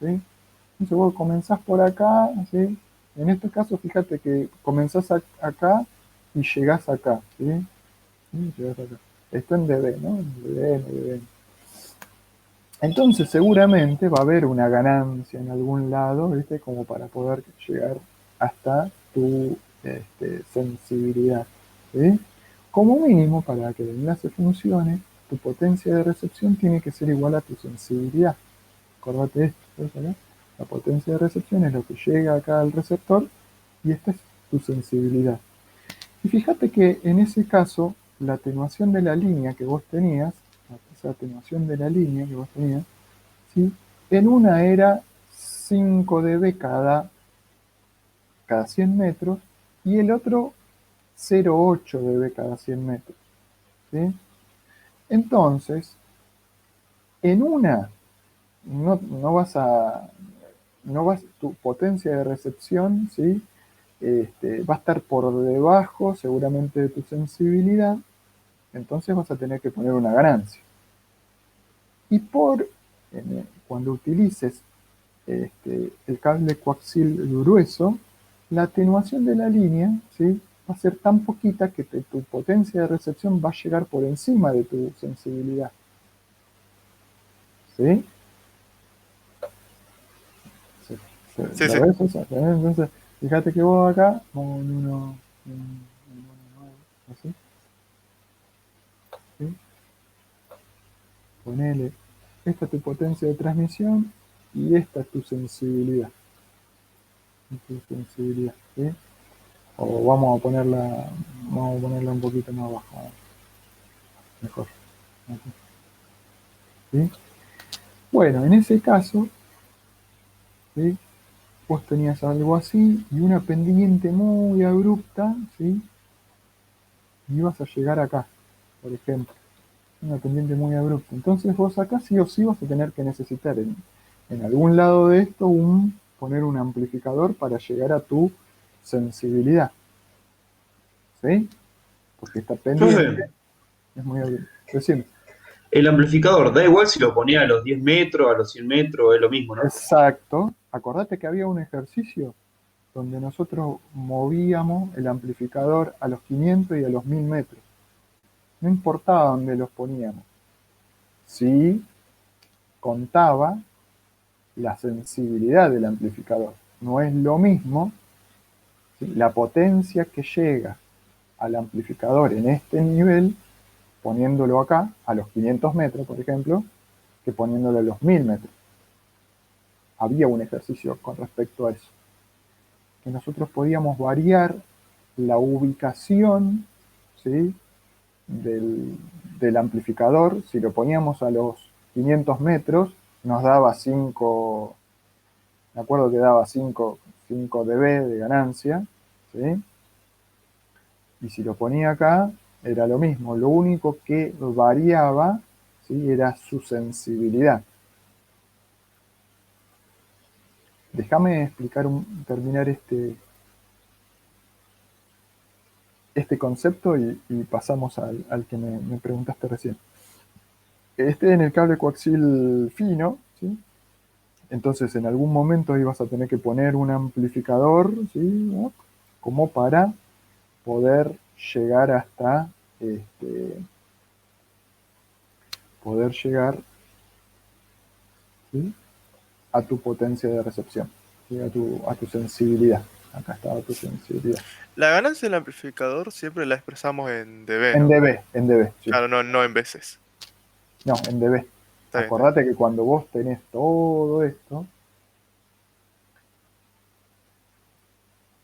¿sí? Entonces vos comenzás por acá, ¿sí? En este caso, fíjate que comenzás acá y llegás acá, ¿sí? ¿Sí? Llegás acá. Esto en dB, ¿no? En dB, en dB. Entonces seguramente va a haber una ganancia en algún lado, ¿viste?, como para poder llegar hasta tu sensibilidad, ¿sí? Como mínimo, para que el enlace funcione, tu potencia de recepción tiene que ser igual a tu sensibilidad. Acordate de esto, ¿ves acá? La potencia de recepción es lo que llega acá al receptor y esta es tu sensibilidad. Y fíjate que en ese caso, la atenuación de la línea que vos tenías, esa atenuación de la línea que vos tenías, ¿sí?, en una era 5 dB cada 100 metros y el otro 0,8 dB cada 100 metros, ¿sí? Entonces, en una, no vas a, tu potencia de recepción, ¿sí? Va a estar por debajo seguramente de tu sensibilidad, entonces vas a tener que poner una ganancia. Y cuando utilices el cable coaxil grueso, la atenuación de la línea, ¿sí? Va a ser tan poquita que tu potencia de recepción va a llegar por encima de tu sensibilidad. ¿Sí? Sí, sí. ¿La ves esa? Entonces, fíjate que vos acá, vamos así, ¿sí? Ponele, esta es tu potencia de transmisión y esta es tu sensibilidad. ¿Sí? O vamos a ponerla un poquito más baja, mejor. ¿Sí? Bueno, en ese caso, ¿sí? Vos tenías algo así y una pendiente muy abrupta, ¿sí? Y ibas a llegar acá, por ejemplo. Una pendiente muy abrupta. Entonces vos acá sí o sí vas a tener que necesitar en algún lado de esto poner un amplificador para llegar a tu sensibilidad. ¿Sí? Porque esta pendiente es muy abrupta. Decime. El amplificador, da igual si lo ponía a los 10 metros, a los 100 metros, es lo mismo, ¿no? Exacto. Acordate que había un ejercicio donde nosotros movíamos el amplificador a los 500 y a los 1000 metros. No importaba dónde los poníamos. Sí contaba la sensibilidad del amplificador. No es lo mismo, ¿sí? La potencia que llega al amplificador en este nivel, poniéndolo acá, a los 500 metros, por ejemplo, que poniéndolo a los 1000 metros. Había un ejercicio con respecto a eso. Que nosotros podíamos variar la ubicación, ¿sí? del amplificador. Si lo poníamos a los 500 metros, nos daba 5, me acuerdo que daba 5 dB de ganancia, ¿sí? Y si lo ponía acá, era lo mismo. Lo único que variaba, ¿sí? Era su sensibilidad. Déjame explicar, terminar este concepto y pasamos al que me preguntaste recién. En el cable coaxil fino, ¿sí? Entonces en algún momento ibas a tener que poner un amplificador, ¿sí? ¿No? Como para poder llegar hasta poder llegar, ¿sí? A tu potencia de recepción, ¿sí? a tu sensibilidad. Acá estaba tu sensibilidad. La ganancia del amplificador siempre la expresamos en dB, En ¿no? dB, sí. Claro, no en veces. No, en dB. Está bien, está bien. Acordate que cuando vos tenés todo esto,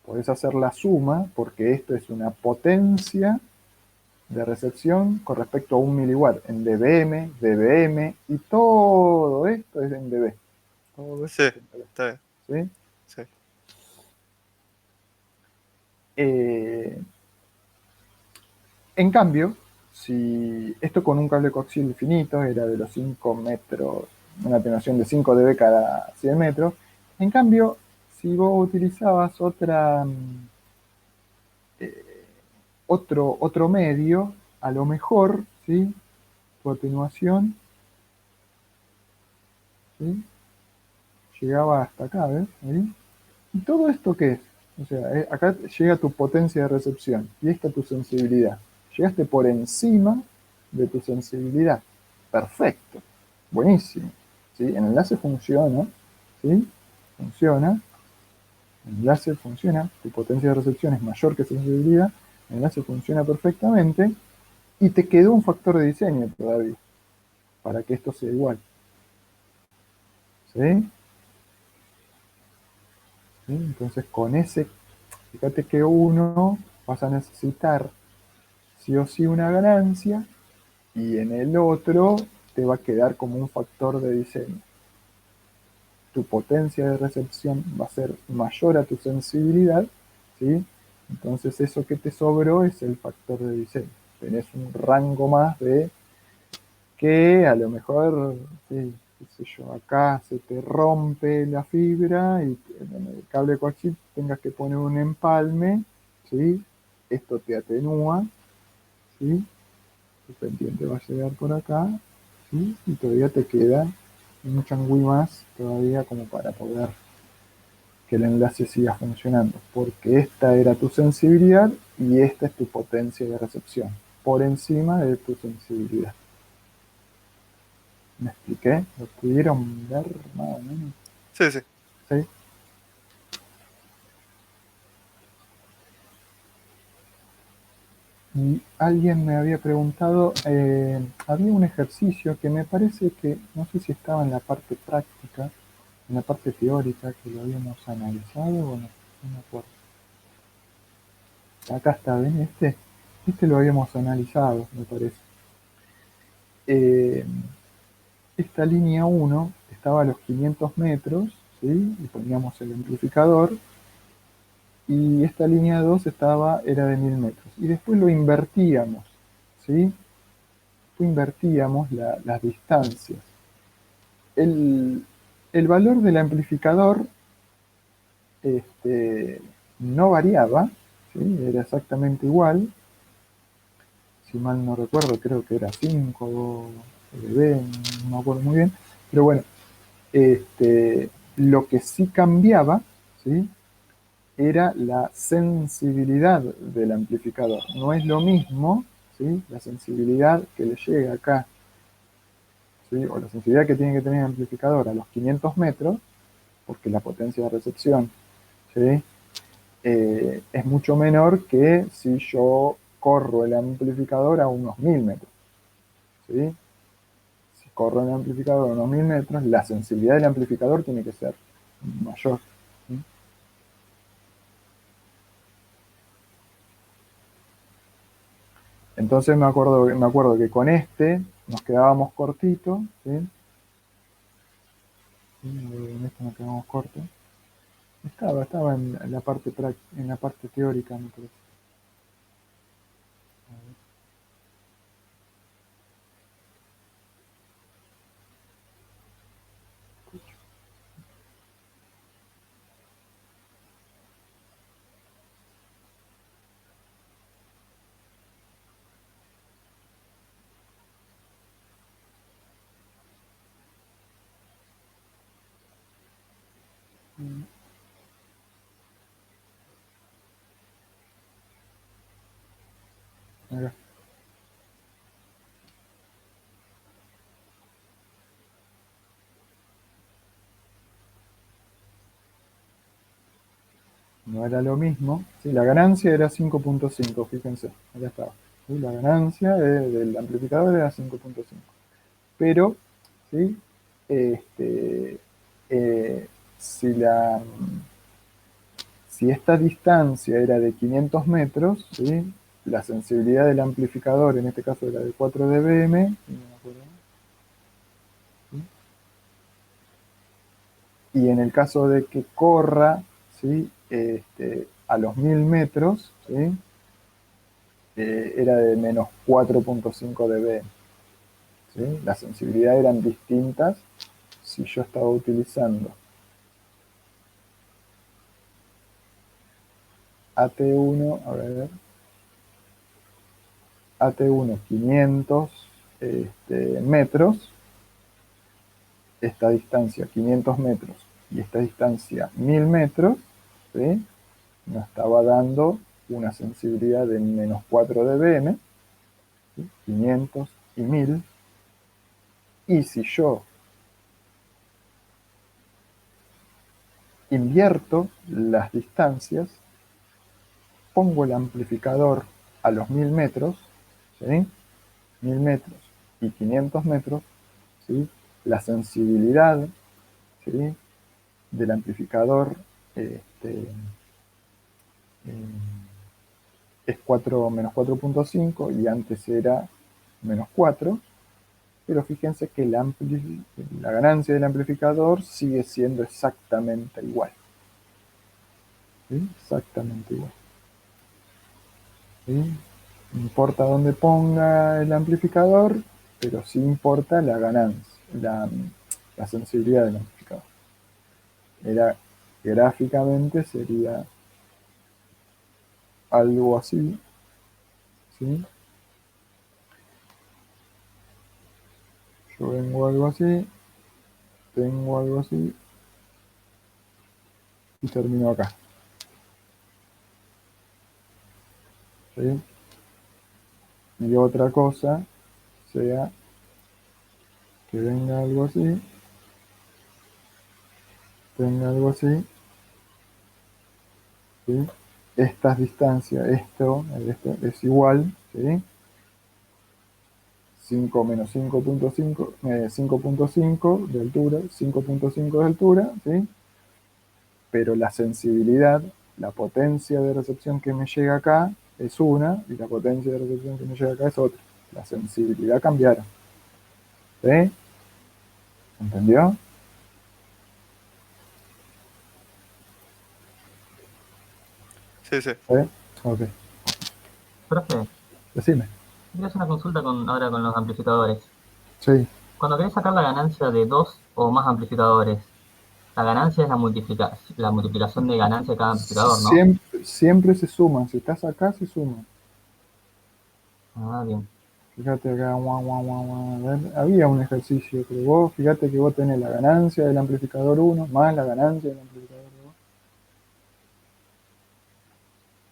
podés hacer la suma, porque esto es una potencia de recepción con respecto a 1 miliwatt en dBm, dBm, y todo esto es en dB. Todo esto Sí, es en dB. está bien. ¿Sí? Sí. En cambio, si esto con un cable coaxial finito era de los 5 metros, una atenuación de 5 dB cada 100 metros, en cambio, si vos utilizabas otro medio, a lo mejor, ¿sí? Tu atenuación, ¿sí? Llegaba hasta acá, ¿ves? ¿Sí? ¿Y todo esto qué es? O sea, acá llega tu potencia de recepción y esta tu sensibilidad. Llegaste por encima de tu sensibilidad. Perfecto. Buenísimo. ¿Sí? El enlace funciona. ¿Sí? Funciona. El enlace funciona. Tu potencia de recepción es mayor que sensibilidad. El enlace funciona perfectamente. Y te quedó un factor de diseño todavía para que esto sea igual. ¿Sí? ¿Sí? Entonces con fíjate que uno vas a necesitar sí o sí una ganancia y en el otro te va a quedar como un factor de diseño. Tu potencia de recepción va a ser mayor a tu sensibilidad, ¿sí? Entonces eso que te sobró es el factor de diseño. Tenés un rango más de que a lo mejor, sí, qué sé yo, acá se te rompe la fibra y en el cable coaxil tengas que poner un empalme, ¿sí? Esto te atenúa, ¿sí? El pendiente va a llegar por acá, ¿sí? Y todavía te queda un changüí más todavía como para poder que el enlace siga funcionando, porque esta era tu sensibilidad y esta es tu potencia de recepción, por encima de tu sensibilidad. ¿Me expliqué? ¿Lo pudieron ver más o menos? Sí, sí. ¿Sí? Y alguien me había preguntado, había un ejercicio que me parece que, no sé si estaba en la parte práctica, en la parte teórica, que lo habíamos analizado o no, no me acuerdo. Acá está, ¿ven? Este lo habíamos analizado, me parece. Eh, esta línea 1 estaba a los 500 metros, ¿sí? Y poníamos el amplificador. Y esta línea 2 era de 1000 metros. Y después lo invertíamos, ¿sí? Invertíamos las distancias. El, el valor del amplificador no variaba, ¿sí? Era exactamente igual. Si mal no recuerdo, creo que era 5 dB, no me acuerdo muy bien. Pero bueno, lo que sí cambiaba, ¿sí? Era la sensibilidad del amplificador. No es lo mismo, ¿sí? La sensibilidad que le llega acá, ¿sí? O la sensibilidad que tiene que tener el amplificador a los 500 metros, porque la potencia de recepción, ¿sí? Es mucho menor que si yo corro el amplificador a unos 1000 metros, ¿sí? Si corro el amplificador a unos 1000 metros, la sensibilidad del amplificador tiene que ser mayor, ¿sí? Entonces me acuerdo que con nos quedábamos cortitos, ¿sí? Sí, en esto nos quedamos cortos. Estaba en la parte en la parte teórica, me parece. Acá. No era lo mismo. Sí, la ganancia era 5.5, fíjense, acá estaba. Sí, la ganancia del amplificador era 5.5. Pero, ¿sí? Este, si si esta distancia era de 500 metros, ¿sí? La sensibilidad del amplificador, en este caso era de 4 dBm, si no me acuerdo, ¿sí? Y en el caso de que corra, ¿sí? A los 1000 metros, ¿sí? Era de menos 4.5 dB, ¿sí? Las sensibilidades eran distintas si yo estaba utilizando AT1, a ver, AT1 500 metros, esta distancia 500 metros y esta distancia 1000 metros, ¿sí? Nos estaba dando una sensibilidad de menos 4 dBm, ¿sí? 500 y 1000. Y si yo invierto las distancias, pongo el amplificador a los 1000 metros, ¿sí? 1000 metros y 500 metros, ¿sí? La sensibilidad, ¿sí? Del amplificador es menos 4.5 y antes era menos 4, pero fíjense que la ganancia del amplificador sigue siendo exactamente igual. ¿Sí? Exactamente igual. ¿Sí? No importa dónde ponga el amplificador, pero sí importa la ganancia, la sensibilidad del amplificador. Gráficamente sería algo así, ¿sí? Yo vengo algo así, tengo algo así, y termino acá, ¿sí? Y otra cosa sea que venga algo así, tenga algo así, ¿sí? Estas distancias, esto es igual, ¿sí? 5 menos 5.5, 5.5 de altura, 5.5 de altura, ¿sí? Pero la sensibilidad, la potencia de recepción que me llega acá es una y la potencia de recepción que me llega acá es otra. La sensibilidad cambiaron. ¿Sí? ¿Entendió? Sí, sí. ¿Sí? Ok. Profe, Decime. quiero hacer una consulta ahora con los amplificadores. Sí. Cuando querés sacar la ganancia de dos o más amplificadores, la ganancia es la multiplicación de ganancia de cada amplificador, ¿no? Siempre se suman. Si estás acá, se suman. Ah, bien. Fíjate acá, a ver, había un ejercicio, pero vos, fíjate que vos tenés la ganancia del amplificador 1 más la ganancia del amplificador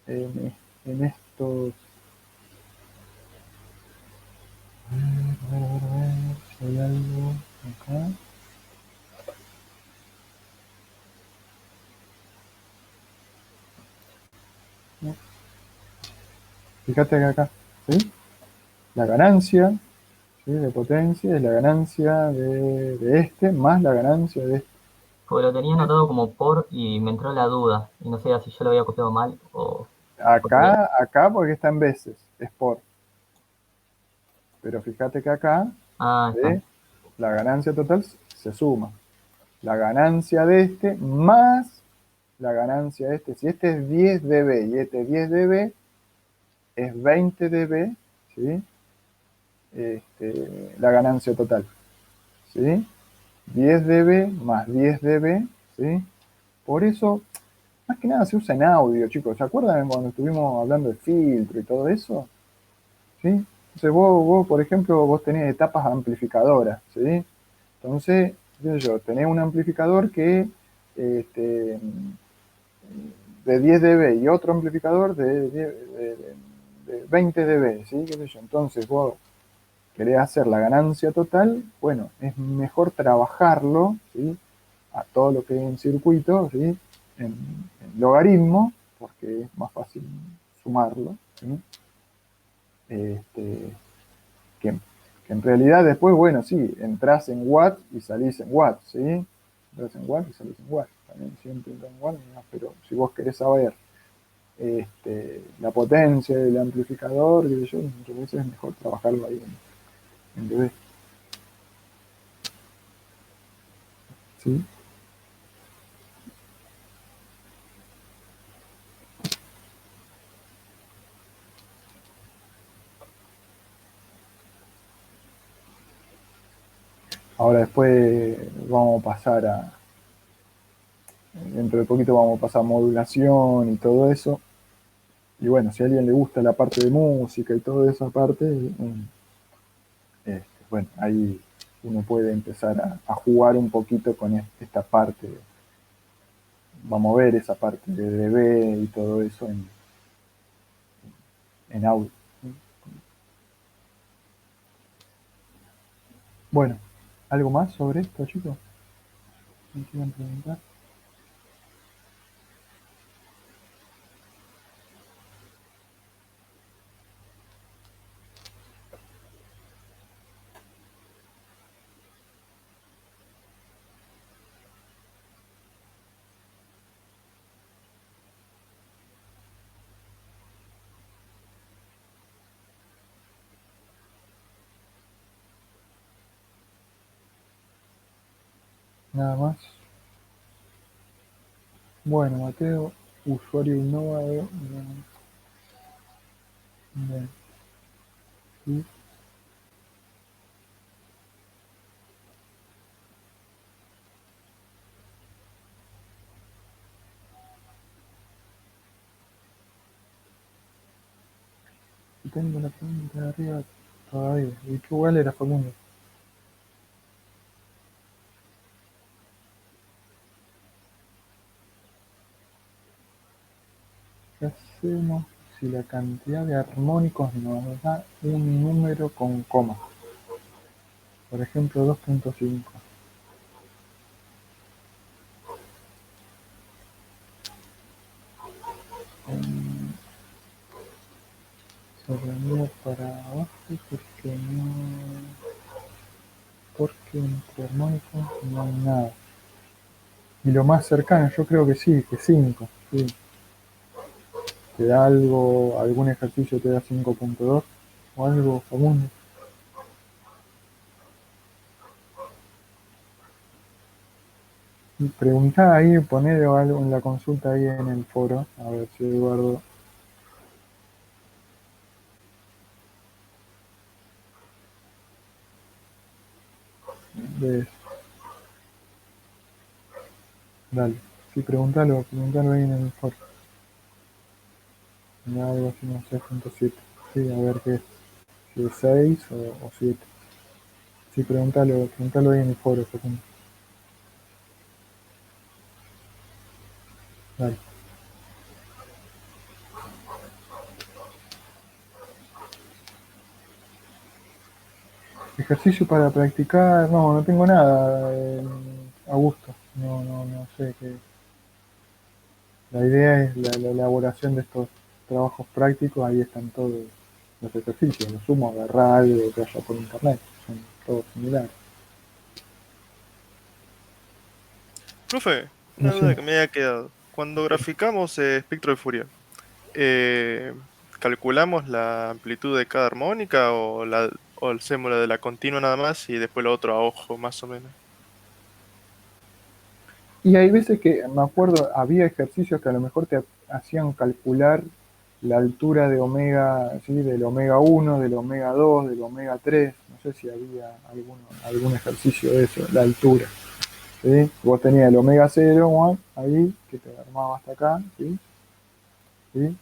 2. En estos... A ver, si hay algo acá. No. Fíjate que acá, ¿sí? La ganancia, ¿sí? De potencia es la ganancia de este más la ganancia de este. Porque lo tenía anotado como por y me entró la duda. Y no sé si yo lo había copiado mal o copié bien. Acá porque está en veces, es por. Pero fíjate que acá, Ah, está. ¿sí? La ganancia total se suma. La ganancia de este más la ganancia de este. Si este es 10 dB y este es 10 dB, es 20 dB, ¿sí? La ganancia total, ¿sí? 10 dB más 10 dB, ¿sí? Por eso, más que nada se usa en audio, chicos. ¿Se acuerdan cuando estuvimos hablando de filtro y todo eso? ¿Sí? Entonces vos, por ejemplo, vos tenés etapas amplificadoras, ¿sí? Entonces, qué sé yo, tenés un amplificador que este, de 10 dB y otro amplificador de 20 dB, ¿sí? ¿Qué sé yo? Entonces vos querés hacer la ganancia total, bueno, es mejor trabajarlo, ¿sí? A todo lo que es en circuito, ¿sí? En logaritmo, porque es más fácil sumarlo, ¿sí? Que, que en realidad después, bueno, sí, entras en watts y salís en watts, ¿sí? Entras en watts y salís en watts, también siempre entras en watts, pero si vos querés saber la potencia del amplificador, qué sé yo, muchas veces es mejor trabajarlo ahí en dB, ¿sí? Ahora después vamos a pasar dentro de poquito vamos a pasar a modulación y todo eso. Y bueno, si a alguien le gusta la parte de música y toda esa parte, bueno, ahí uno puede empezar a jugar un poquito con esta parte. Vamos a ver esa parte de DB y todo eso en audio. Bueno, ¿algo más sobre esto, chicos? ¿Me quieren preguntar? Nada más. Bueno, Mateo, usuario innovador. Bien. Sí. tengo la pregunta de arriba todavía. ¿Y qué igual era Facundo? ¿Qué hacemos si la cantidad de armónicos nos da un número con coma? Por ejemplo, 2.5. Se rendía para abajo porque entre armónicos no hay nada. Y lo más cercano, yo creo que sí, que 5. Sí. Te da algo, algún ejercicio te da 5.2 o algo común. Preguntá ahí, poné algo en la consulta ahí en el foro, a ver si Eduardo. ¿Ves? Dale, sí, preguntalo ahí en el foro. Algo así, no sé, 6.7. Sí, a ver qué es. Si es 6 o 7. Sí, preguntalo ahí en el foro, Facundo. Dale. Ejercicio para practicar, no tengo nada, Augusto, no sé qué. La idea es la elaboración de estos trabajos prácticos, ahí están todos los ejercicios, lo sumo agarrar algo que haya por internet, son todos similares. Profe, No una duda sé. que me haya quedado. Cuando graficamos espectro de Fourier, ¿calculamos la amplitud de cada armónica o hacemos la de la continua nada más y después lo otro a ojo, más o menos? Y hay veces que, me acuerdo, había ejercicios que a lo mejor te hacían calcular la altura de omega, ¿sí? Del omega 1, del omega 2, del omega 3, no sé si había algún ejercicio de eso, la altura. ¿Sí? Vos tenías el omega 0, ahí, que te armaba hasta acá, ¿sí? ¿Sí?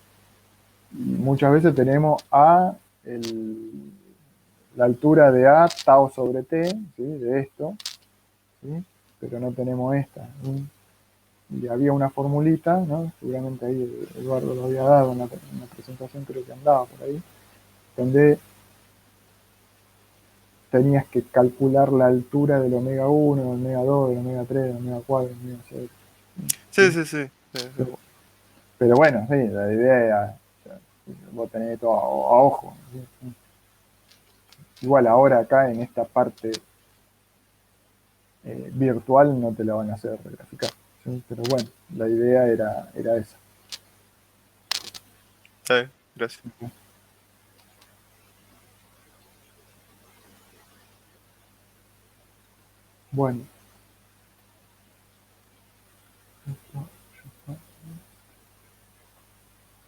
Y muchas veces tenemos la altura de A, tau sobre T, ¿sí? De esto, ¿sí? Pero no tenemos esta. ¿Sí? Y había una formulita, ¿no? Seguramente ahí Eduardo lo había dado en la presentación, creo que andaba por ahí, donde tenías que calcular la altura del omega 1, del omega 2, del omega 3, del omega 4, del omega 6. Sí, sí, sí. Sí. Pero bueno, sí, la idea era, o sea, vos tenés todo a ojo. ¿Sí? Igual ahora acá en esta parte virtual no te la van a hacer graficar. ¿Sí? Pero bueno, la idea era esa. Está bien, gracias. Bueno.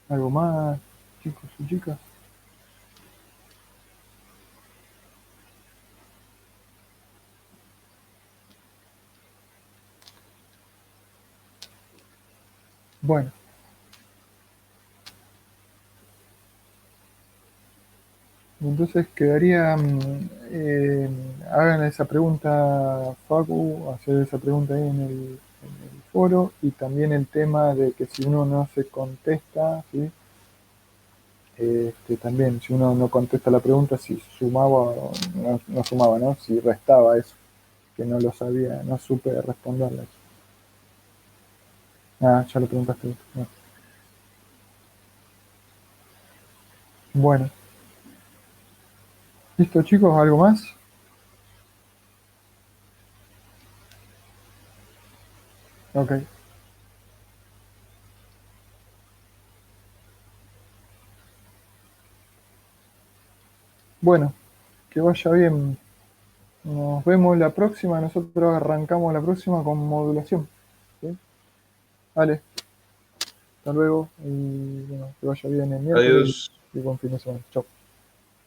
¿Algo más, chicos y chicas? Bueno. Entonces quedaría, hagan esa pregunta, Facu, hacer esa pregunta ahí en el foro, y también el tema de que si uno no se contesta, ¿sí? También, si uno no contesta la pregunta, si sumaba o no sumaba, ¿no? Si restaba eso, que no lo sabía, no supe responderle. Ah, ya lo preguntaste. No. Bueno. ¿Listo, chicos? ¿Algo más? Ok. Bueno, que vaya bien. Nos vemos la próxima. Nosotros arrancamos la próxima con modulación. ¿Sí? Vale. Hasta luego. Y bueno, que vaya bien el miércoles Adiós. y buen fin de semana. Chau.